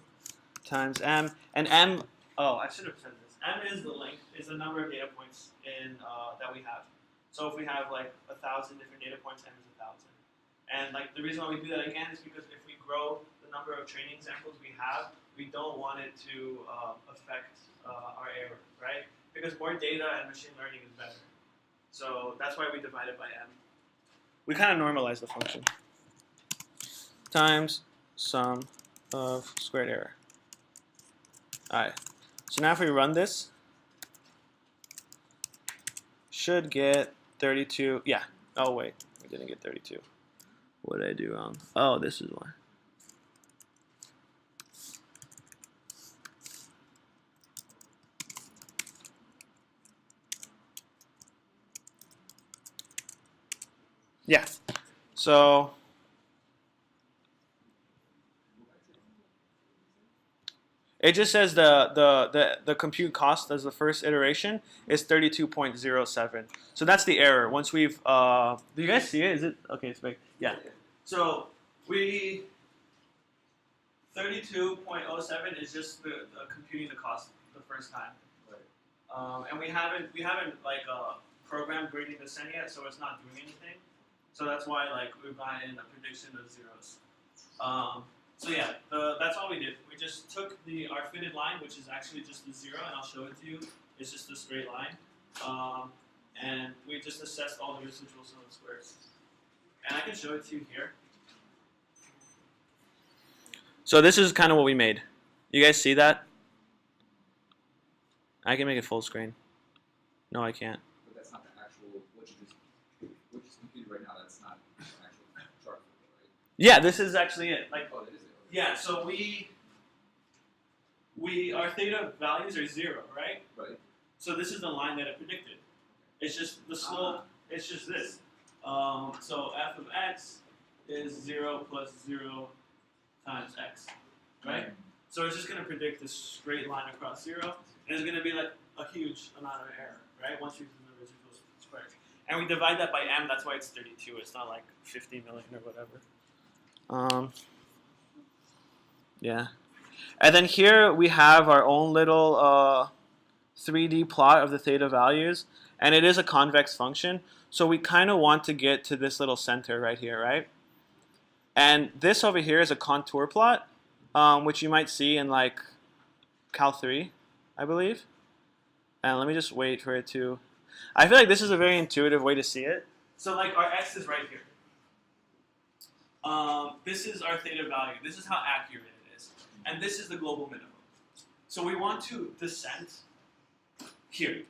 Speaker 2: times m, and m. Oh, I should have said this. M is the length, is the number of data points in that we have. So if we have like 1,000 different data points, m is 1,000. And like the reason why we do that again is because if we grow the number of training samples we have, we don't want it to affect our error, right? Because more data and machine learning is better. So that's why we divide it by m. We kind of normalize the function. Times sum of squared error. All right. So now if we run this, should get 32. Yeah. Oh wait, we didn't get 32. What did I do wrong? Oh, this is why. Yeah. So it just says the compute cost as the first iteration is 32.07. So that's the error. Once we've do you guys see it? Is it okay? It's big. Yeah. So we 32.07 is just the computing the cost the first time. Right. And we haven't like programmed grading descent yet, so it's not doing anything. So that's why like we've gotten a prediction of zeros. So yeah, that's all we did. We just took our fitted line, which is actually just the 0, and I'll show it to you. It's just a straight line. And we just assessed all the residual sum of squares. And I can show it to you here. So this is kind of what we made. You guys see that? I can make it full screen. No, I can't.
Speaker 4: But that's not the actual, what you just computed right now, that's not the actual chart, right?
Speaker 2: Yeah, this is actually it. Like,
Speaker 4: Oh, that is it.
Speaker 2: yeah, so our theta values are 0, right?
Speaker 4: Right.
Speaker 2: So this is the line that it predicted. It's just the slope, it's just this. So f of x is 0 plus 0 times x, right? So it's just going to predict this straight line across 0, and it's going to be like a huge amount of error, right? Once you do the residual squares. And we divide that by m, that's why it's 32. It's not like 50 million or whatever. Yeah. And then here we have our own little 3D plot of the theta values, and it is a convex function. So we kind of want to get to this little center right here, right? And this over here is a contour plot, which you might see in like Cal 3, I believe. And let me just wait for it to. I feel like this is a very intuitive way to see it. So like our x is right here. This is our theta value. This is how accurate it is. And this is the global minimum. So we want to descend here.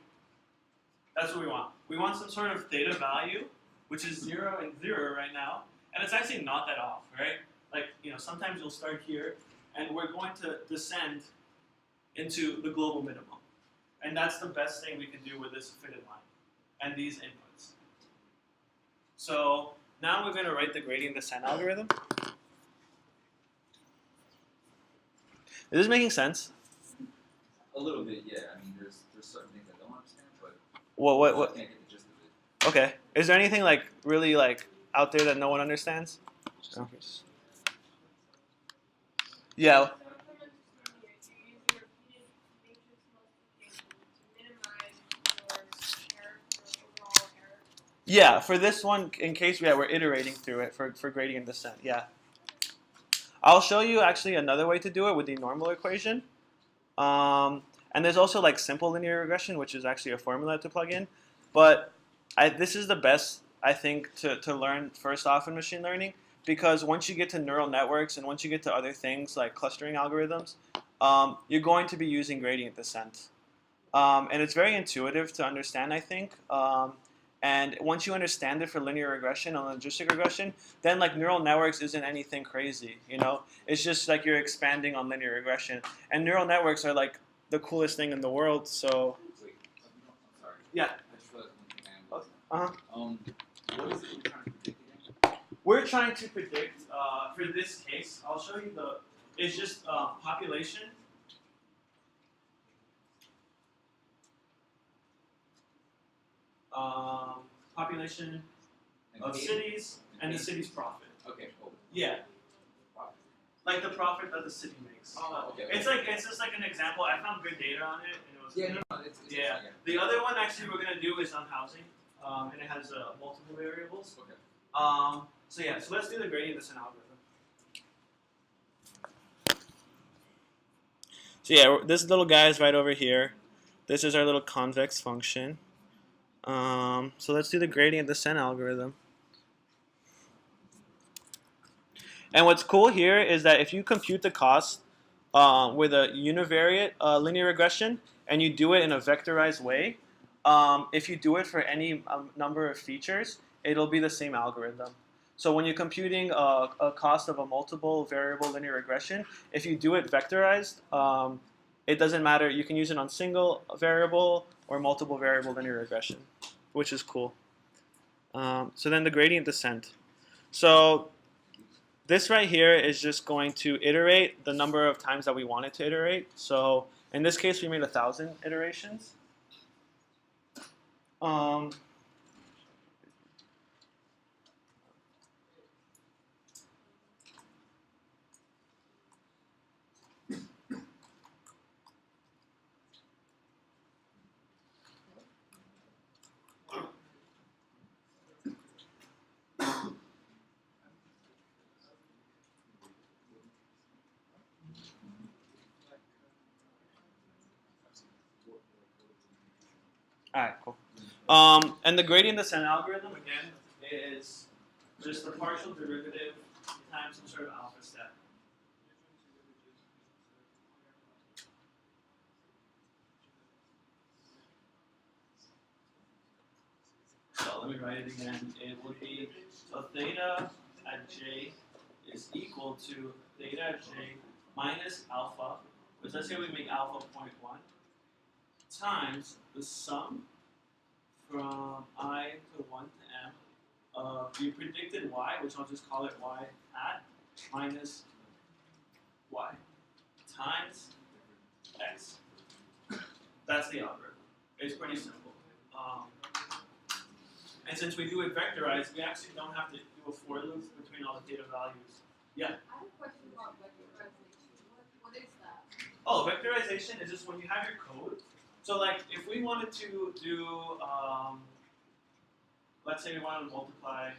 Speaker 2: That's what we want. We want some sort of theta value, which is 0 and 0 right now. And it's actually not that off, right? Like, sometimes you'll start here, and we're going to descend into the global minimum. And that's the best thing we can do with this fitted line and these inputs. So now we're going to write the gradient descent algorithm. Is this making sense?
Speaker 4: A little bit, yeah. I mean, there's certain things I don't understand, but
Speaker 2: What?
Speaker 4: I can't get the gist of it.
Speaker 2: Okay. Is there anything like really like out there that no one understands? No. Yeah. Yeah, for this one, in case we're iterating through it for gradient descent, yeah. I'll show you actually another way to do it with the normal equation. And there's also like simple linear regression, which is actually a formula to plug in. But this is the best, I think, to learn first off in machine learning, because once you get to neural networks and once you get to other things like clustering algorithms, you're going to be using gradient descent. And it's very intuitive to understand, I think. And once you understand it for linear regression and logistic regression, then like neural networks isn't anything crazy, It's just like you're expanding on linear regression. And neural networks are like the coolest thing in the world, so.
Speaker 4: Wait, I'm sorry.
Speaker 2: Yeah.
Speaker 4: I just realized one thing. What is it you're trying to predict again?
Speaker 2: We're trying to predict, for this case, I'll show you it's just population. Population of cities and the city's profit.
Speaker 4: Okay, cool.
Speaker 2: Yeah. Like the profit that the city makes.
Speaker 4: Oh, okay.
Speaker 2: It's just like an example. I found good data on it, and it was.
Speaker 4: Yeah, no, it's
Speaker 2: yeah. The other one actually we're gonna do is on housing, and it has multiple variables.
Speaker 4: Okay.
Speaker 2: So yeah, so let's do the gradient descent algorithm. So yeah, this little guy is right over here. This is our little convex function. So let's do the gradient descent algorithm. And what's cool here is that if you compute the cost with a univariate linear regression and you do it in a vectorized way, if you do it for any number of features, it'll be the same algorithm. So when you're computing a cost of a multiple variable linear regression, if you do it vectorized, it doesn't matter. You can use it on single variable or multiple variable linear regression, which is cool. So then the gradient descent. So this right here is just going to iterate the number of times that we want it to iterate. So in this case, we made 1,000 iterations. Alright, cool. And the gradient descent algorithm, again, is just the partial derivative times some sort of alpha step. So let me write it again. It would be, so theta at j is equal to theta at j minus alpha, which let's say we make alpha 0.1, times the sum from I to 1 to m of the predicted y, which I'll just call it y hat, minus y, times x. That's the algorithm. It's pretty simple. And since we do it vectorized, we actually don't have to do a for loop between all the data values. Yeah?
Speaker 5: I have a question about vectorization. What is that?
Speaker 2: Oh, vectorization is just when you have your code. So like if we wanted to do, let's say we wanted to multiply,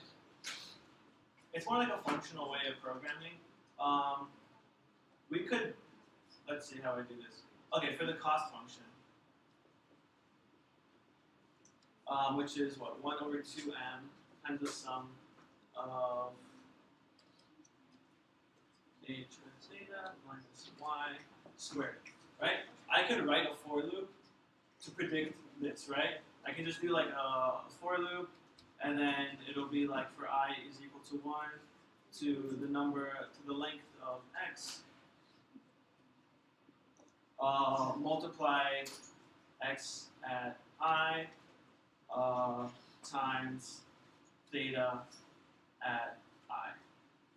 Speaker 2: it's more like a functional way of programming. We could, let's see how I do this. Okay, for the cost function, which is what, 1 over 2m times the sum of a times theta minus y squared, right? I could write a for loop to predict this, right? I can just do like a for loop, and then it'll be like for I is equal to 1 to the number, to the length of x, multiply x at I, times theta at I.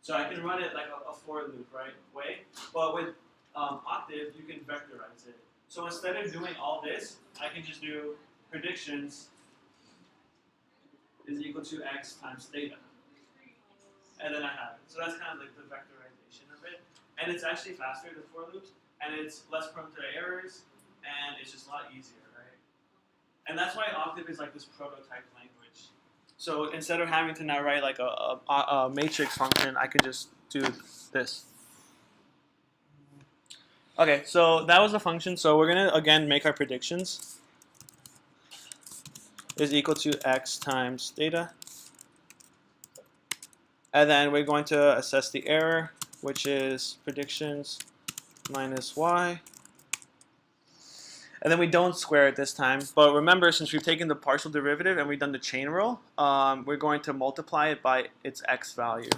Speaker 2: So I can run it like a for loop, right, way. But with Octave, you can vectorize it. So instead of doing all this, I can just do predictions is equal to x times theta. And then I have it. So that's kind of like the vectorization of it. And it's actually faster than for loops, and it's less prone to errors, and it's just a lot easier, right? And that's why Octave is like this prototype language. So instead of having to now write like a matrix function, I could just do this. Okay, so that was the function. So we're gonna again make our predictions. Is equal to x times theta. And then we're going to assess the error, which is predictions minus y. And then we don't square it this time. But remember, since we've taken the partial derivative and we've done the chain rule, we're going to multiply it by its x value.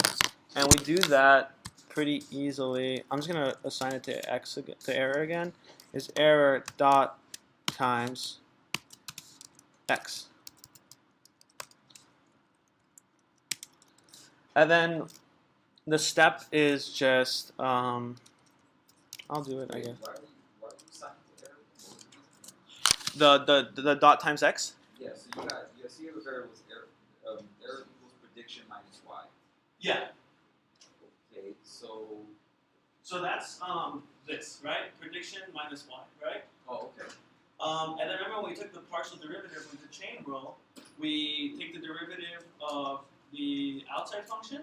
Speaker 2: And we do that pretty easily. I'm just going to assign it to x, to error again. Is error dot times x. And then the step is just, I'll do it, I guess.
Speaker 4: Why are you assigning to error?
Speaker 2: The dot times x?
Speaker 4: Yeah, so you see the variables error equals prediction minus y.
Speaker 2: Yeah.
Speaker 4: Okay, so
Speaker 2: that's this, right? Prediction minus y, right?
Speaker 4: oh okay.
Speaker 2: And then remember when we took the partial derivative with the chain rule, we take the derivative of the outside function,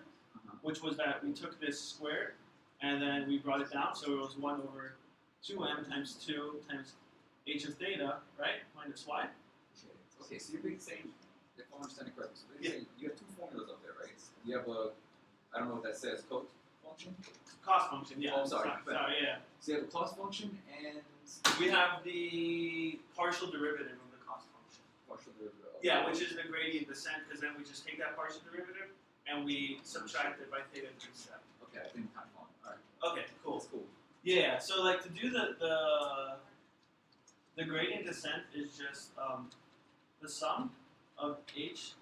Speaker 2: which was that we took this squared, and then we brought it down, so it was 1 over 2m times 2 times h of theta, right, minus y.
Speaker 4: Okay, so you're saying, if I'm understanding correctly, so basically you have two formulas up there, right? You have a, I don't know what that says, cost function?
Speaker 2: Cost function, yeah.
Speaker 4: Oh, sorry.
Speaker 2: Sorry, yeah.
Speaker 4: So you have the cost function and
Speaker 2: We have the partial derivative of the cost function.
Speaker 4: partial derivative.
Speaker 2: Yeah, which is the gradient descent, because then we just take that partial derivative and we subtract it by theta each step.
Speaker 4: Okay, I think I'm kind of following. All right,
Speaker 2: Okay, cool.
Speaker 4: that's cool.
Speaker 2: Yeah, so like to do the gradient descent is just the sum of h,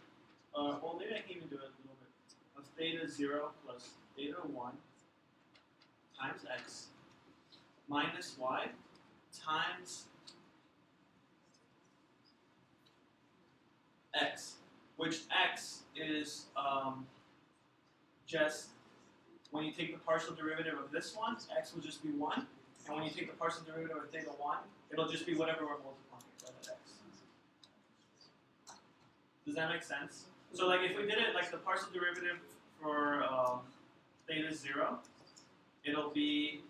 Speaker 2: well maybe I can even do it a little bit, of theta 0 plus theta 1 times x minus y times x, which x is just, when you take the partial derivative of this one, x will just be 1, and when you take the partial derivative of theta 1, it'll just be whatever we're multiplying by that x. Does that make sense? So like if we did it like the partial derivative for theta 0, it'll be,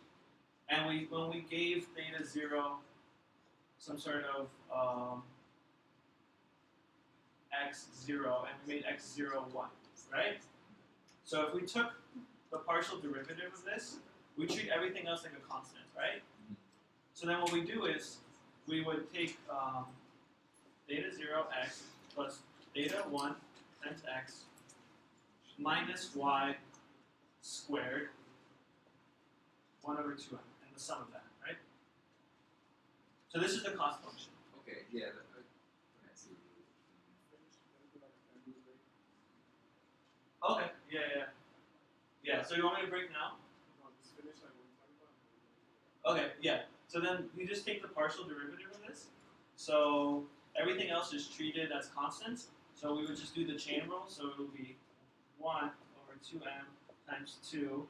Speaker 2: and when we gave theta 0 some sort of x0 and we made x0 1, right? So if we took the partial derivative of this, we treat everything else like a constant, right? So then what we do is we would take theta 0 x plus theta 1 times x minus y squared 1 over 2m, and the sum of that, right? So this is the cost function.
Speaker 4: Okay, yeah. I see.
Speaker 2: Okay, yeah. So you want me to break now? Okay, yeah. So then you just take the partial derivative of this. So everything else is treated as constants. So we would just do the chain rule. So it will be 1 over 2m times 2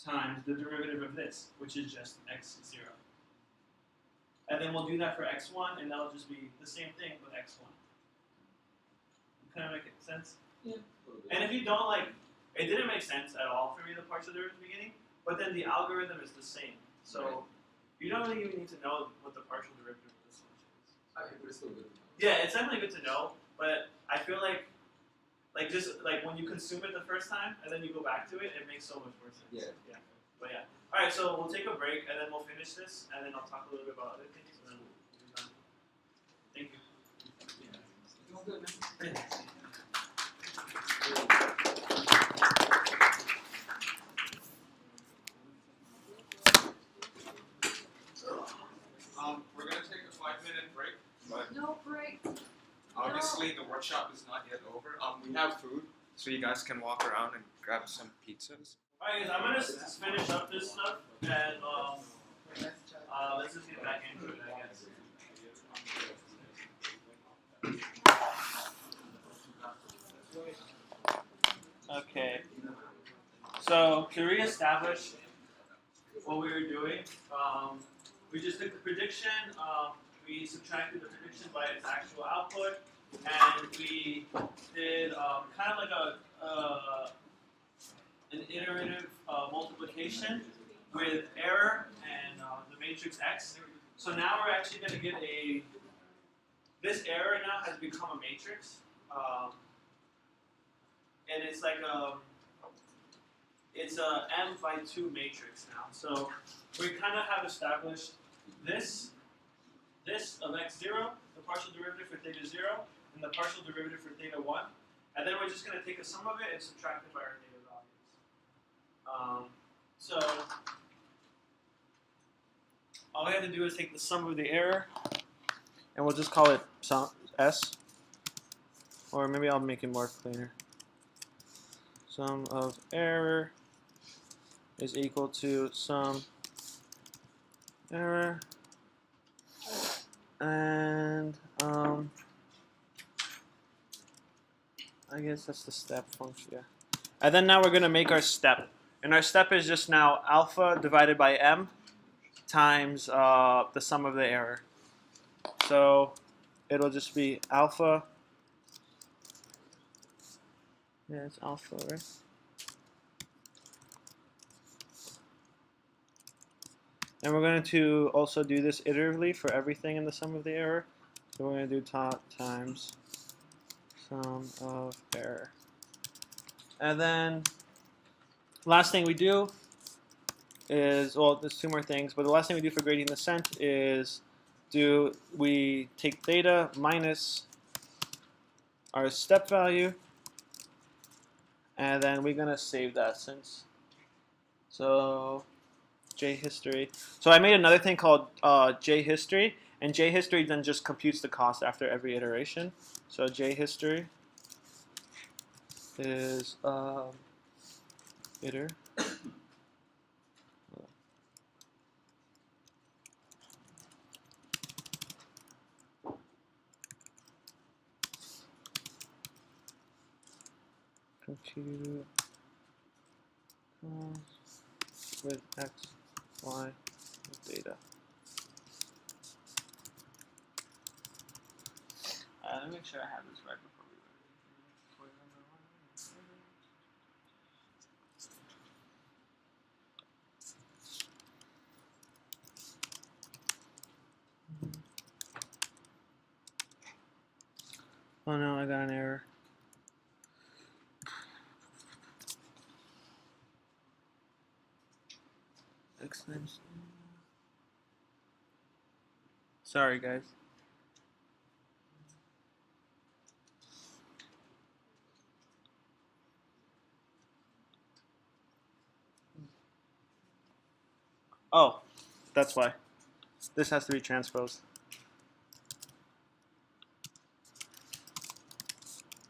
Speaker 2: times the derivative of this, which is just x0. And then we'll do that for x1, and that'll just be the same thing with x1. Kind of make sense?
Speaker 4: Yeah.
Speaker 2: And if you don't it didn't make sense at all for me, the partial derivative at the beginning, but then the algorithm is the same. So you don't really even need to know what the partial derivative of this function is.
Speaker 4: Okay, but it's still good to know.
Speaker 2: Yeah, it's definitely good to know, but I feel like when you consume it the first time and then you go back to it, it makes so much more sense.
Speaker 4: Yeah.
Speaker 2: But yeah. Alright, so we'll take a break and then we'll finish this and then I'll talk a little bit about other things and then we'll be done. Thank you.
Speaker 4: Yeah. Doing good, man.
Speaker 1: We're going to take a 5-minute break, but
Speaker 5: No break.
Speaker 1: obviously the workshop is not yet over. We have food, so you guys can walk around and grab some pizzas.
Speaker 2: Alright guys, I'm gonna finish up this stuff and let's just get back into it, I guess. Okay. So to reestablish what we were doing, we just took the prediction, we subtracted the prediction by its actual output, and we did kind of like an iterative multiplication with error and the matrix X. So now we're actually going to get this error now has become a matrix. And it's like it's a m by 2 matrix now. So we kind of have established this of x0, the partial derivative for theta 0, and the partial derivative for theta 1. And then we're just going to take a sum of it and subtract it by our theta values. So all we have to do is take the sum of the error, and we'll just call it sum S. Or maybe I'll make it more clear. Sum of error is equal to sum error, and I guess that's the step function. Yeah. And then now we're going to make our step. And our step is just now alpha divided by m times the sum of the error. So it'll just be alpha. Yeah, it's alpha, right? And we're going to also do this iteratively for everything in the sum of the error. So we're going to do top times sum of error. And then last thing we do is, well, there's 2 more things, but the last thing we do for gradient descent is we take theta minus our step value, and then we're going to save that since. So J history. So I made another thing called J history, and J history then just computes the cost after every iteration. So J history is iter. Compute with x, y, with data. Let me make sure I have this right before we
Speaker 6: Oh no, I got an error. X times. Sorry, guys. Oh, that's why. This has to be transposed.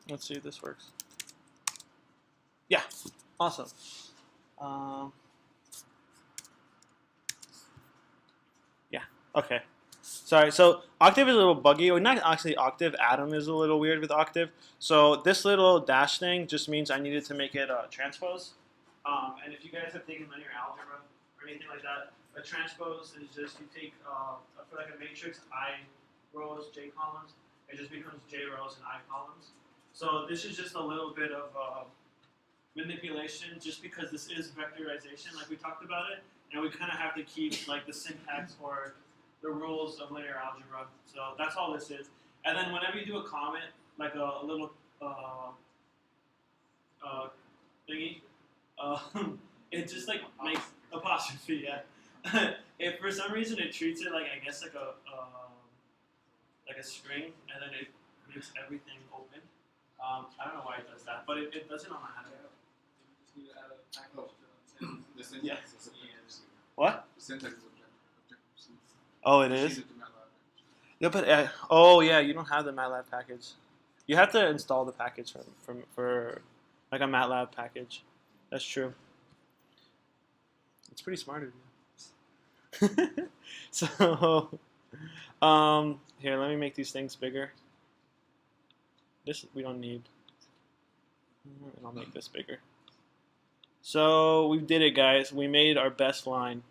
Speaker 6: Let's see if this works. Yeah, awesome. Yeah, okay. Sorry, so Octave is a little buggy. Or not actually Octave, Atom is a little weird with Octave. So this little dash thing just means I needed to make it transpose. And if you guys have taken linear algebra or anything like that, a transpose is just you take, for like a matrix, I rows, j columns, it just becomes j rows and I columns. So this is just a little bit of manipulation just because this is vectorization, like we talked about it, and we kind of have to keep like the syntax or the rules of linear algebra. So that's all this is. And then whenever you do a comment, like a little thingy, it just like makes apostrophe, yeah. If for some reason it treats it like, I guess like a string, and then it makes everything open. I don't know why it does that, but it does it on the header.
Speaker 3: Just need to add a package to
Speaker 4: The syntax
Speaker 6: Yeah.
Speaker 4: is objective.
Speaker 6: What?
Speaker 4: The syntax is objective.
Speaker 6: Oh, it is? Yeah, but oh yeah, you don't have the MATLAB package. You have to install the package for like a MATLAB package. That's true. It's pretty smart of you. So, here, let me make these things bigger. This we don't need. And I'll make this bigger. So we did it, guys. We made our best line.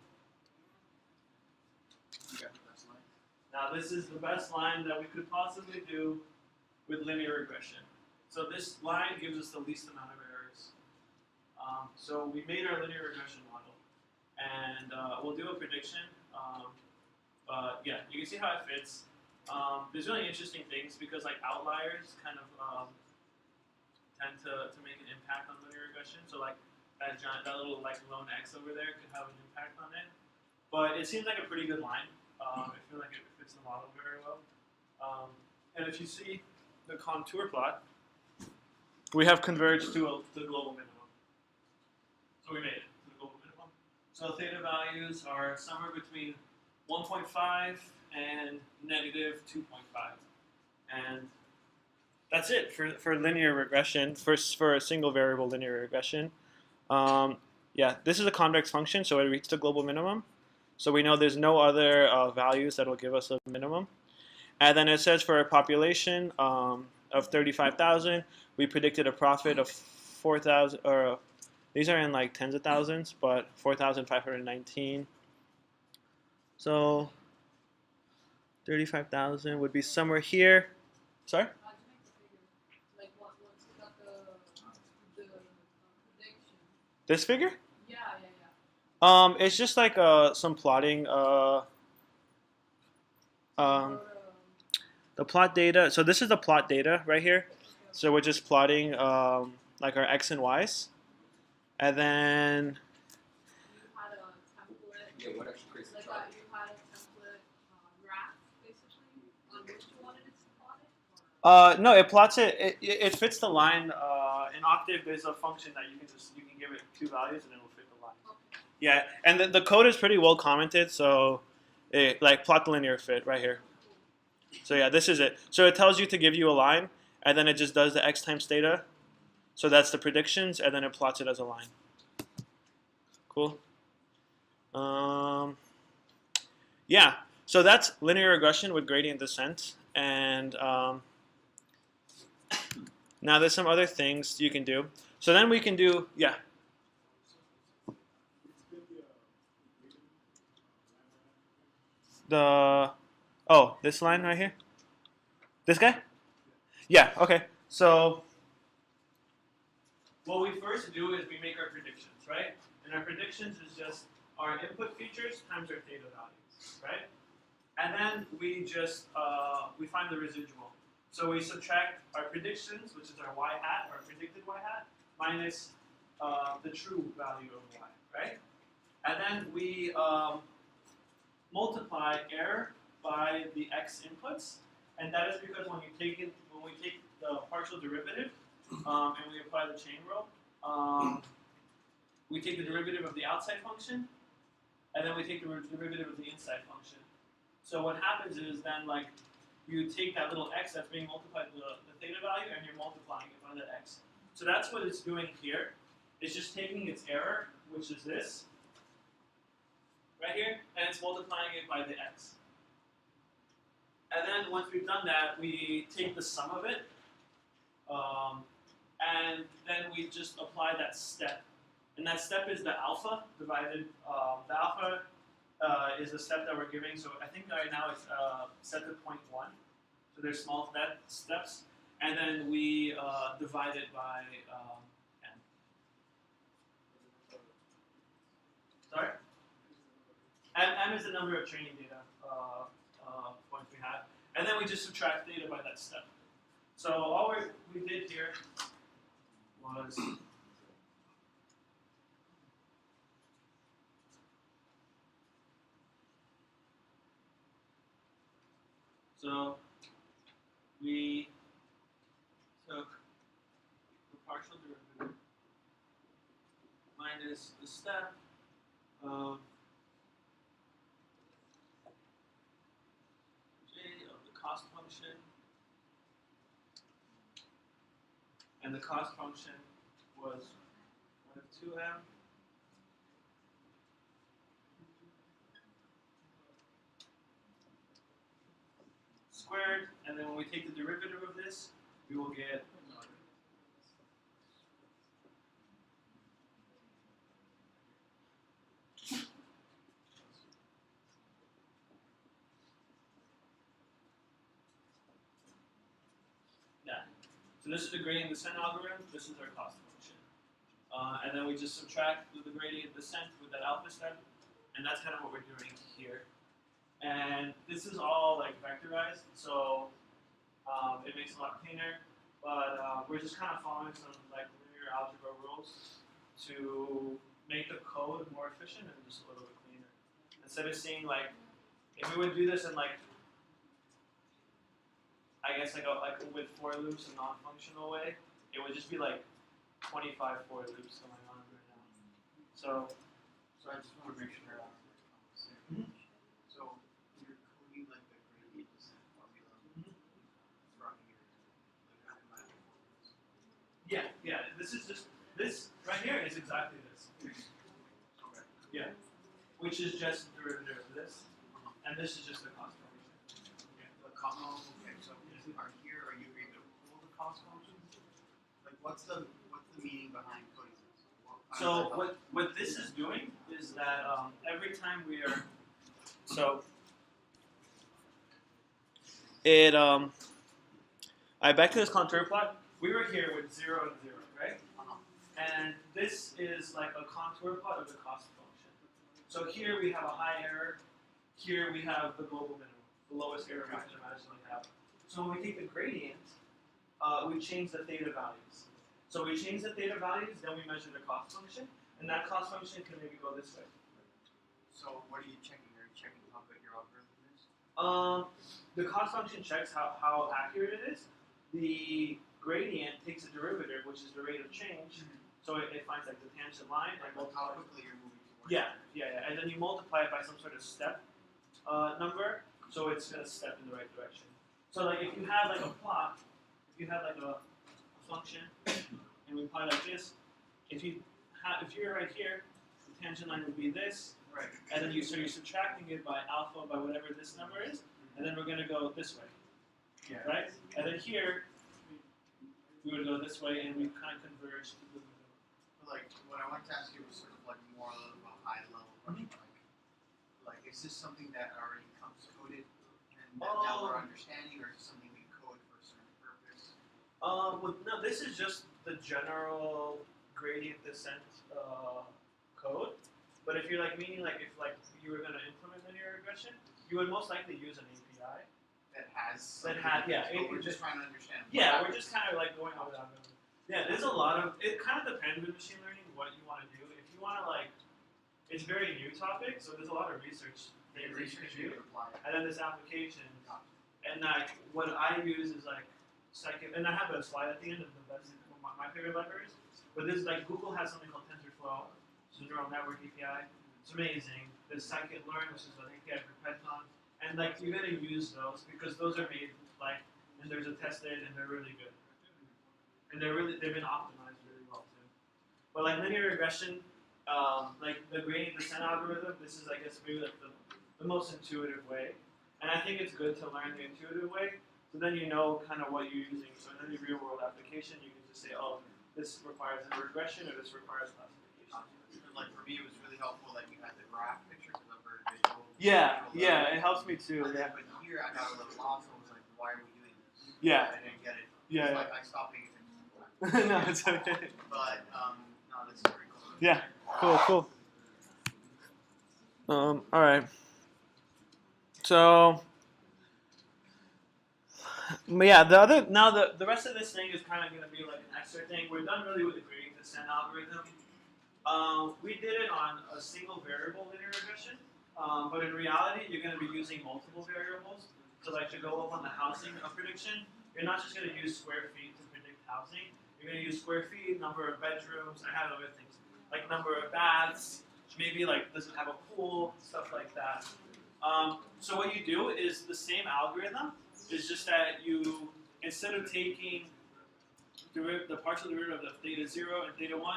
Speaker 6: Now this is the best line that we could possibly do with linear regression. So this line gives us the least amount of errors. So we made our linear regression model, and we'll do a prediction. But yeah, you can see how it fits. There's really interesting things because like outliers kind of tend to make an impact on linear regression. So like that little like lone x over there could have an impact on it. But it seems like a pretty good line. I feel like it fits the model very well. And if you see the contour plot, we have converged to the global minimum. So we made it to the global minimum. So theta values are somewhere between 1.5 and negative 2.5. And that's it for linear regression, for a single variable linear regression. Yeah, this is a convex function, so it reached the global minimum. So we know there's no other values that will give us a minimum. And then it says for a population of 35,000, we predicted a profit of 4,000, or these are in like tens of thousands, but 4,519. So 35,000 would be somewhere here. Sorry?
Speaker 5: How'd you make the figure? Like, what's got the prediction?
Speaker 6: This figure?
Speaker 5: Yeah.
Speaker 6: It's just like some plotting. The plot data. So this is the plot data right here. So we're just plotting like our x and y's, and then
Speaker 5: You had a template.
Speaker 4: Yeah, what actually creates the
Speaker 5: Like,
Speaker 4: chart?
Speaker 5: you had a template graph, basically, on which you wanted it to plot it? Or?
Speaker 6: no, it plots it. It fits the line. In Octave, there's a function that you can give it two values and it will fit the line.
Speaker 5: Okay.
Speaker 6: Yeah, and the code is pretty well commented. So, like plot the linear fit right here. So yeah, this is it. So it tells you to give you a line, and then it just does the x times theta. So that's the predictions, and then it plots it as a line. Cool. Yeah, so that's linear regression with gradient descent. And now there's some other things you can do. So then we can do, yeah. This line right here? This guy? Yeah, okay. So what we first do is we make our predictions, right? And our predictions is just our input features times our theta values, right? And then we just we find the residual. So we subtract our predictions, which is our y hat, our predicted y hat, minus the true value of y, right? And then we multiply error by the x inputs, and that is because when we take the partial derivative and we apply the chain rule, we take the derivative of the outside function, and then we take the derivative of the inside function. So what happens is then like you take that little x that's being multiplied with the theta value, and you're multiplying it by that x. So that's what it's doing here. It's just taking its error, which is this, right here, and it's multiplying it by the x. And then once we've done that, we take the sum of it, and then we just apply that step. And that step is the alpha divided, the alpha is the step that we're giving. So I think right now it's set to 0.1. So there's small steps. And then we divide it by n. Sorry? M is the number of training data points we have. And then we just subtract theta by that step. So all we did here was so we took the partial derivative minus the step of j of the cost function, and the cost function was 1 of 2m squared, and then when we take the derivative of this, we will get that. So this is the gradient descent algorithm, this is our cost function. And then we just subtract the gradient descent with that alpha step, and that's kind of what we're doing here. And this is all like vectorized, so it makes it a lot cleaner. But we're just kind of following some like linear algebra rules to make the code more efficient and just a little bit cleaner. Instead of seeing like, if we would do this in like, I guess like with for loops in a non-functional way, it would just be like 25 for loops going on right now. So
Speaker 3: I just want to make sure I'm So you're coding like the gradient descent formula from here.
Speaker 6: yeah, this is just this right here is exactly this.
Speaker 3: Okay.
Speaker 6: Yeah, which is just the derivative of this, and this is just the cost function.
Speaker 3: Okay. Okay. So are you able to pull the cost functions? Like what's the meaning behind coding this?
Speaker 6: So what this is doing is that every time we are back to this contour plot. We were here with 0 and 0, right? And this is like a contour plot of the cost function. So here we have a high error. Here we have the global minimum, the lowest error we can imaginably have. So when we take the gradient, we change the theta values. So we change the theta values, then we measure the cost function, and that cost function can maybe go this way.
Speaker 3: So what are you checking? Are you checking how good your algorithm is?
Speaker 6: The cost function checks how accurate it is. The gradient takes a derivative, which is the rate of change. So it finds like the tangent line and
Speaker 3: How
Speaker 6: multiplies.
Speaker 3: quickly you're moving towards
Speaker 6: Yeah, and then you multiply it by some sort of step number, so it's gonna step in the right direction. So like if you have like a plot, if you have like a function, and we apply like this, if you're right here, the tangent line would be this,
Speaker 3: Right.
Speaker 6: and then you're subtracting it by alpha by whatever this number is, and then we're gonna go this way,
Speaker 3: Yeah.
Speaker 6: right? And then here, we would go this way, and we kind of converge to the middle.
Speaker 3: But like what I wanted to ask you was sort of like more of a high level question. Like is this something that already comes coded and that now we're understanding, or is it something we code for a certain purpose?
Speaker 6: Well, no, this is just the general gradient descent code. But if you're like meaning like if like you were going to implement linear regression, you would most likely use an API
Speaker 3: that has
Speaker 2: That
Speaker 3: something
Speaker 2: had-
Speaker 3: like
Speaker 2: yeah,
Speaker 3: this, but
Speaker 2: it-
Speaker 3: we're just trying to understand. what
Speaker 2: Yeah, we're
Speaker 3: happens.
Speaker 2: just kind of like going over that. Yeah, there's a lot of, it kind of depends with machine learning what you want to do. If you want to like, it's a very new topic, so there's a lot of research
Speaker 3: The
Speaker 2: things that you
Speaker 3: research
Speaker 2: can
Speaker 3: you
Speaker 2: do.
Speaker 3: would apply.
Speaker 2: And then there's applications. And like what I use is like second, and I have a slide at the end of the best my favorite libraries. But this like Google has something called TensorFlow, which is a neural network API. It's amazing. There's scikit-learn, which is an API for Python, and like you're gonna use those because those are made like, and there's a tested, and they're really good. And they've been optimized really well too. But like linear regression, like the gradient descent algorithm, this is I guess maybe like the most intuitive way. And I think it's good to learn the intuitive way, so then you know kind of what you're using. So in any real world application, you can just say, oh, this requires a regression or this requires classification.
Speaker 3: Like for me, it was really helpful that you had the graph picture because I'm very visual.
Speaker 2: Yeah,
Speaker 3: visual
Speaker 2: yeah,
Speaker 3: learner.
Speaker 2: it helps me too.
Speaker 3: And
Speaker 2: Yeah,
Speaker 3: then, but here I got a little lost. I was like, why are we doing this?
Speaker 2: yeah,
Speaker 3: I didn't get it.
Speaker 2: yeah.
Speaker 3: It's like I stopped paying attention.
Speaker 2: No, it's okay.
Speaker 3: But no, this is pretty cool.
Speaker 2: Yeah, cool. All right. So, yeah, the rest of this thing is kind of going to be like an extra thing. We're done really with the gradient descent algorithm. We did it on a single variable linear regression, but in reality, you're going to be using multiple variables. So like to go up on the housing prediction, you're not just going to use square feet to predict housing. You're going to use square feet, number of bedrooms, I have other things, like number of baths, maybe like does it have a pool, stuff like that. So what you do is the same algorithm, it's just that you, instead of taking the partial derivative of theta 0 and theta 1,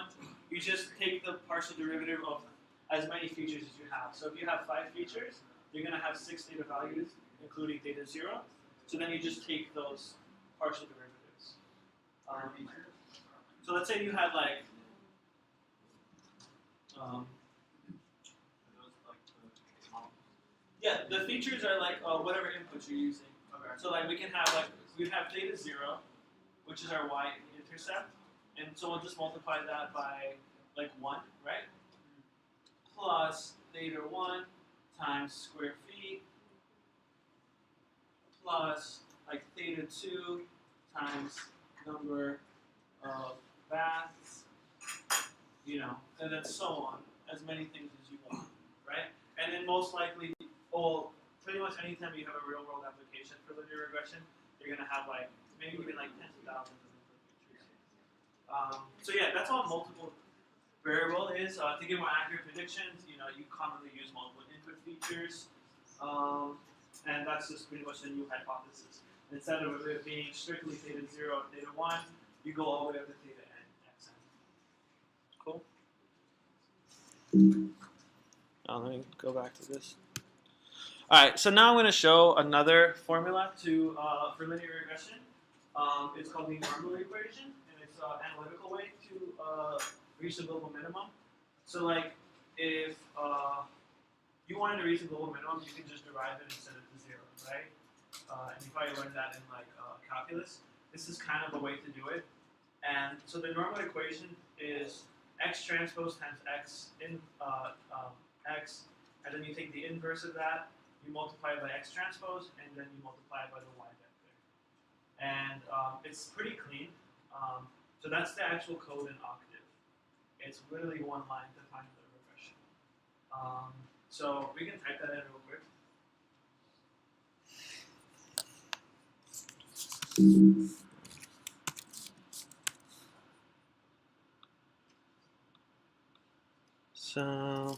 Speaker 2: you just take the partial derivative of as many features as you have. So if you have 5 features, you're going to have 6 theta values, including theta 0. So then you just take those partial derivatives. So let's say you had like, yeah, the features are like whatever inputs you're using.
Speaker 3: Okay.
Speaker 2: So like we can have like, we have theta 0, which is our y-intercept, and so we'll just multiply that by like 1, right? Plus theta 1 times square feet plus like theta 2 times number of baths, you know, and then so on, as many things as you want, right? And then most likely, well, pretty much anytime you have a real world application for linear regression, you're gonna have like, maybe even like tens of thousands of input features. So yeah, that's all multiple variable is. To get more accurate predictions, you know, you commonly use multiple input features. And that's just pretty much the new hypothesis. Instead of it being strictly theta 0 and theta 1, you go all the way up to theta n, xn. Cool? Let me go back to this. Alright, so now I'm going to show another formula for linear regression. It's called the normal equation, and it's an analytical way to reach the global minimum. So like, if you wanted to reach the global minimum, you can just derive it and set it to 0, right? And you probably learned that in like calculus. This is kind of the way to do it. And so the normal equation is x transpose times x in x, and then you take the inverse of that, you multiply it by x transpose, and then you multiply it by the y vector. And it's pretty clean. So that's the actual code in octave. It's literally one line to find the regression. So we can type that in real quick. So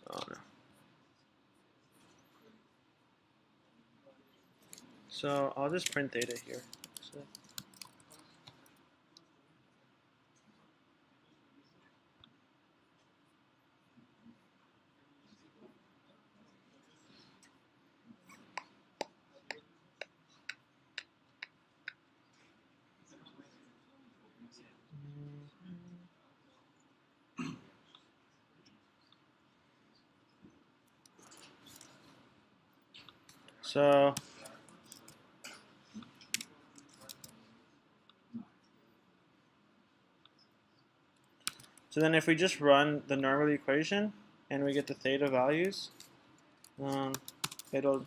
Speaker 2: oh no. So I'll just print data here. So
Speaker 6: So then if we just run the normal equation and we get the theta values, it'll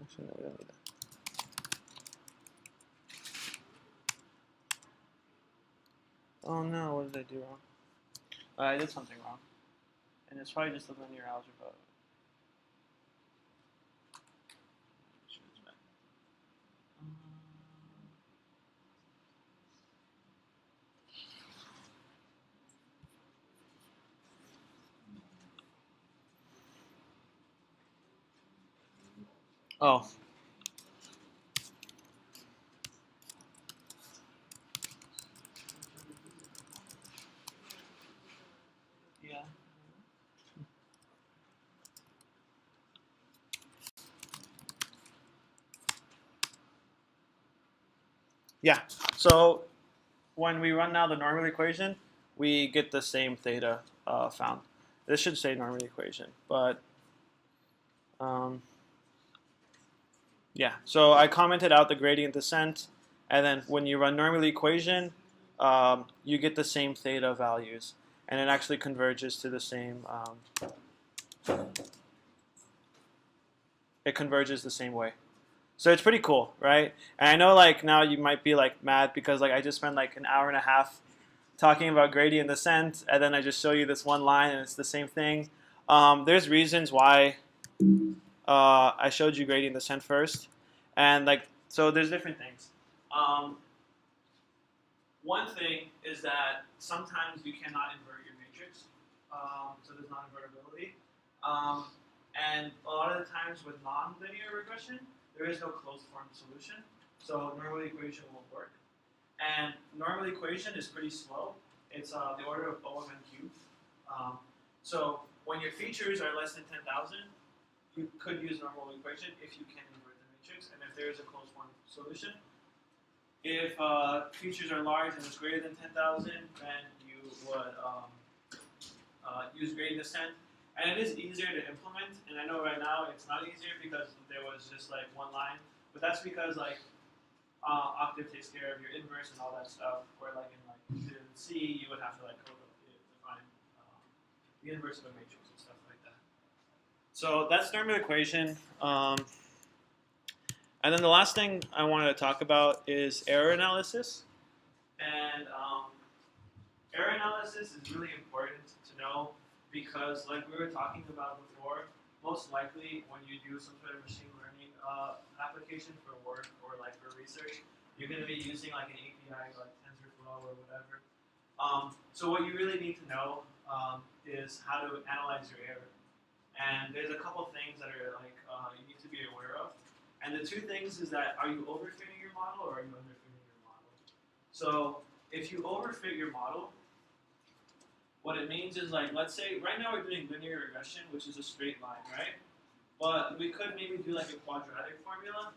Speaker 6: actually no, we don't need that. Oh no, what did I do wrong? I did something wrong. And it's probably just the linear algebra. Oh. Yeah. Yeah. So when we run now the normal equation, we get the same theta found. This should say normal equation, but yeah. So I commented out the gradient descent, and then when you run normal equation, you get the same theta values, and it actually converges to the same. It converges the same way. So it's pretty cool, right? And I know like now you might be like mad because like I just spent like an hour and a half talking about gradient descent, and then I just show you this one line and it's the same thing. There's reasons why I showed you gradient descent first, and like so there's different things. One thing is that sometimes you cannot invert your matrix, so there's non-invertibility. And a lot of the times with non-linear regression, there is no closed form solution, so normal equation won't work. And normal equation is pretty slow. It's the order of O of n cubed. So when your features are less than 10,000, you could use normal equation if you can invert the matrix, and if there is a closed form solution. If features are large and it's greater than 10,000, then you would use gradient descent. And it is easier to implement, and I know right now it's not easier because there was just like one line, but that's because like Octave takes care of your inverse and all that stuff, where like in C you would have to like define the inverse of a matrix and stuff like that. So that's normal equation. And then the last thing I wanted to talk about is error analysis. And error analysis is really important to know because, like we were talking about before, most likely when you do some sort of machine learning application for work or like for research, you're going to be using like an API like TensorFlow or whatever. So what you really need to know is how to analyze your error. And there's a couple things that are like you need to be aware of. And the two things is that are you overfitting your model or are you underfitting your model? So if you overfit your model, what it means is like, let's say right now we're doing linear regression, which is a straight line, right? But we could maybe do like a quadratic formula,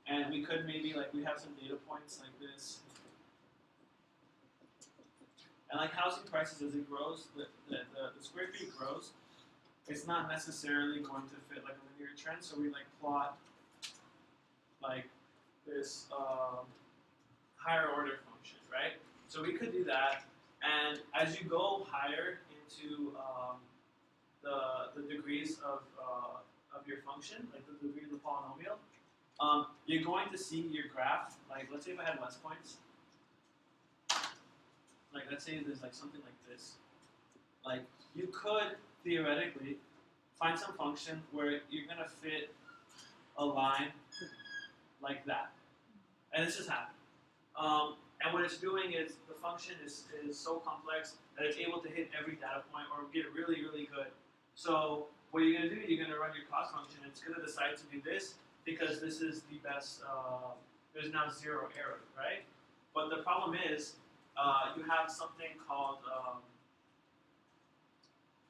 Speaker 6: and we could maybe like we have some data points like this, and like housing prices as it grows, the square feet grows. It's not necessarily going to fit like a linear trend, so we like plot like this higher order function, right? So we could do that. And as you go higher into the degrees of your function, like the degree of the polynomial, you're going to see your graph. Like, let's say if I had less points, like let's say there's like something like this. Like you could theoretically find some function where you're gonna fit a line like that, and this has happened. And what it's doing is the function is so complex that it's able to hit every data point or get really, really good. So what you're going to do, you're going to run your cost function. It's going to decide to do this because this is the best, there's now zero error, right? But the problem is you have something called,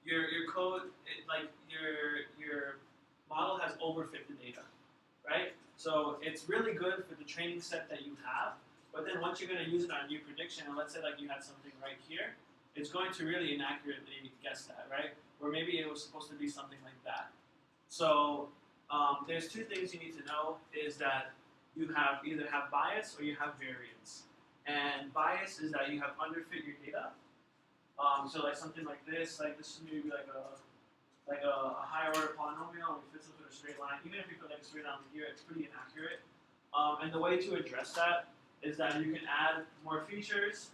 Speaker 6: your code, like your model has overfit the data, right? So it's really good for the training set that you have, But then once you're going to use it on a new prediction, and let's say like you had something right here, it's going to really inaccurately guess that, right? Or maybe it was supposed to be something like that. So there's two things you need to know is that you either have bias or you have variance. And bias is that you have underfit your data. So like something like this is maybe like a higher order polynomial, and it fits into a straight line. Even if you put like a straight line here, it's pretty inaccurate. And the way to address that is that you can add more features,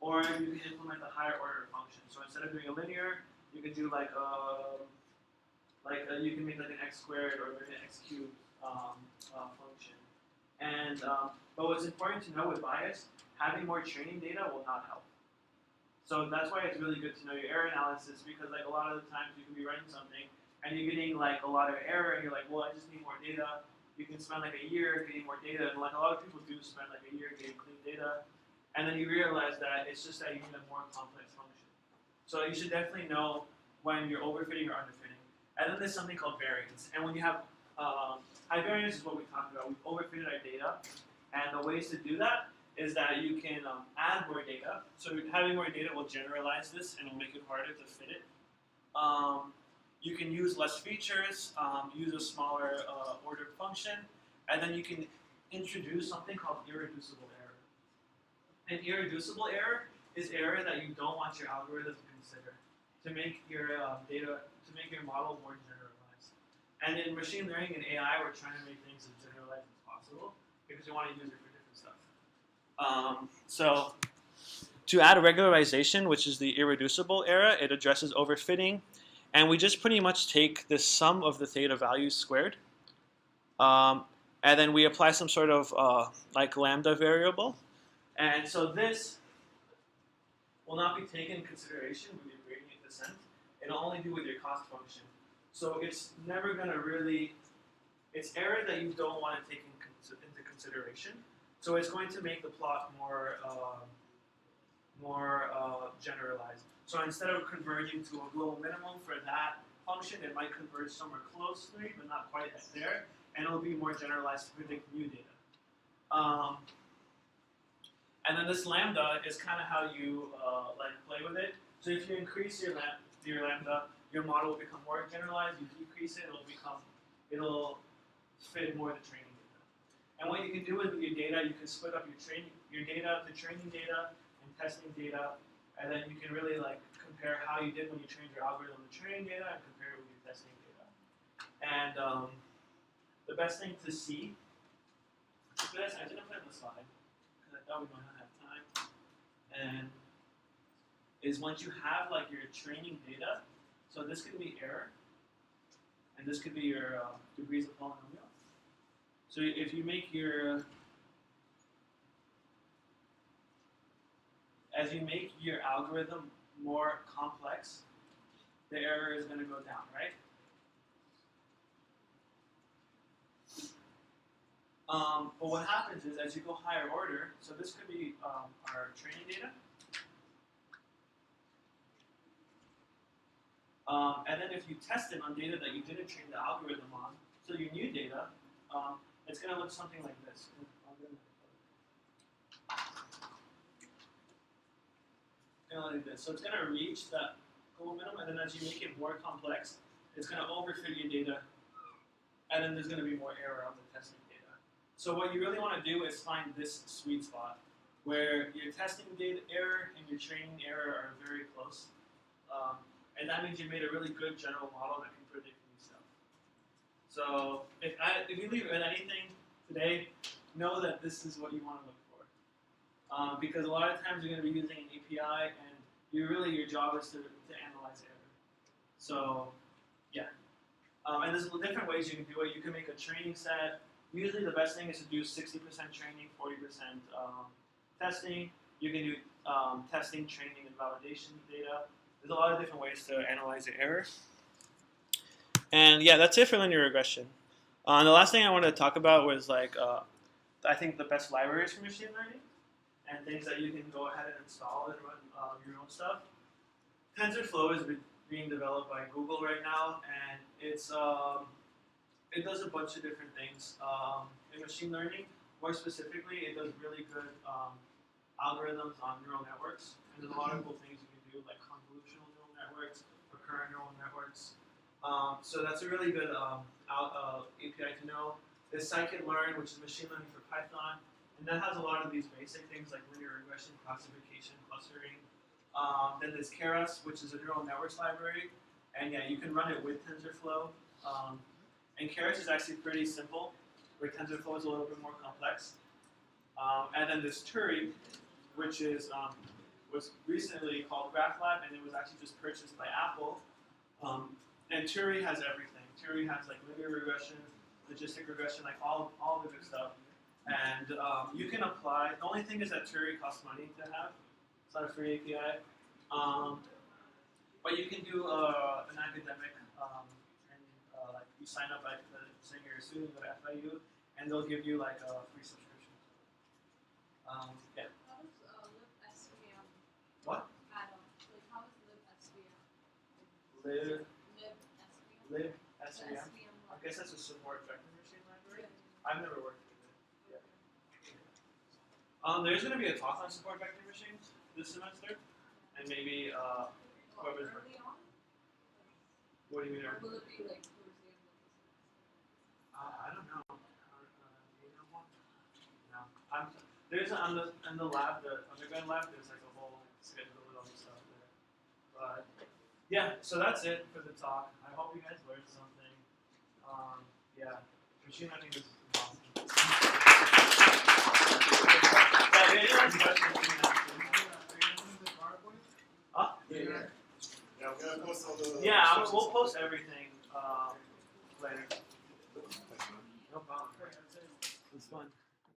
Speaker 6: or you can implement a higher order function. So instead of doing a linear, you can do you can make like an x squared or maybe an x cubed function. And but what's important to know with bias, having more training data will not help. So that's why it's really good to know your error analysis, because like a lot of the times you can be running something and you're getting like a lot of error, and you're like, well, I just need more data. You can spend like a year getting more data, and like a lot of people do spend like a year getting clean data, and then you realize that it's just that you need a more complex function. So you should definitely know when you're overfitting or underfitting. And then there's something called variance. And when you have high variance is what we talked about. We've overfitted our data, and the ways to do that is that you can add more data. So having more data will generalize this and it'll make it harder to fit it. You can use less features, use a smaller ordered function, and then you can introduce something called irreducible error. An irreducible error is error that you don't want your algorithm to consider to make your model more generalized. And in machine learning and AI, we're trying to make things as generalized as possible because we want to use it for different stuff. So to add a regularization, which is the irreducible error, it addresses overfitting. And we just pretty much take the sum of the theta values squared. And then we apply some sort of like lambda variable. And so this will not be taken into consideration with your gradient descent. It'll only do with your cost function. So it's never going to really, it's error that you don't want to take into consideration. So it's going to make the plot more generalized. So instead of converging to a global minimum for that function, it might converge somewhere closely, but not quite there, and it'll be more generalized to predict new data. And then this lambda is kind of how you play with it. So if you increase your lambda, your model will become more generalized. You decrease it, it'll fit more the training data. And what you can do with your data, you can split up your data to training data and testing data, and then you can really compare how you did when you trained your algorithm to training data and compare it with your testing data. And the best thing to see, this I didn't put in the slide because I thought we might not have time, and is once you have your training data, so this could be error, and this could be your degrees of polynomial. So if you make as you make your algorithm more complex, the error is going to go down, right? But what happens is as you go higher order, so this could be our training data. And then if you test it on data that you didn't train the algorithm on, so your new data, it's going to look something like this. Like this. So it's going to reach that global minimum, and then as you make it more complex, it's going to overfit your data, and then there's going to be more error on the testing data. So what you really want to do is find this sweet spot where your testing data error and your training error are very close. And that means you made a really good general model that can predict new stuff. So if you leave it at anything today, know that this is what you want to look for. Because a lot of times you're going to be using an API, and your job is to analyze error. So yeah. And there's different ways you can do it. You can make a training set. Usually the best thing is to do 60% training, 40% testing. You can do testing, training, and validation data. There's a lot of different ways to analyze the error. And yeah, that's it for linear regression. And the last thing I wanted to talk about was I think the best libraries for machine learning and things that you can go ahead and install and run your own stuff. TensorFlow is being developed by Google right now, and it does a bunch of different things. In machine learning, more specifically, it does really good algorithms on neural networks, and there's a lot of cool things you can do, like convolutional neural networks, recurrent neural networks. So that's a really good API to know. There's scikit-learn, which is machine learning for Python, and that has a lot of these basic things like linear regression, classification, clustering. Then there's Keras, which is a neural networks library, and yeah, you can run it with TensorFlow. And Keras is actually pretty simple, where TensorFlow is a little bit more complex. And then there's Turi, which is was recently called GraphLab, and it was actually just purchased by Apple. And Turi has everything. Turi has like linear regression, logistic regression, like all the good stuff. And you can apply. The only thing is that Turi costs money to have. It's not a free API. But you can do an academic, and like you sign up like saying you're a student at FIU, and they'll give you like a free subscription. Yeah.
Speaker 5: How is libSVM
Speaker 6: What?
Speaker 5: add-on? Like, how is libSVM?
Speaker 6: libSVM.
Speaker 5: SVM.
Speaker 6: I guess that's a support vector machine library. I've never worked with it. There's going to be a talk on support vector machines this semester, and maybe whoever's.
Speaker 5: Early on?
Speaker 6: What do you mean?
Speaker 5: Or will it be like towards the end of the semester?
Speaker 6: I don't know. You know what? No. There's on the lab, the undergrad lab. There's like a whole schedule with all this stuff there. But yeah, so that's it for the talk. I hope you guys learned something. Yeah, machine learning is awesome. Yeah, any questions? Huh?
Speaker 7: Yeah, we're gonna post all the.
Speaker 6: Yeah, we'll post everything later. No problem. It's fun.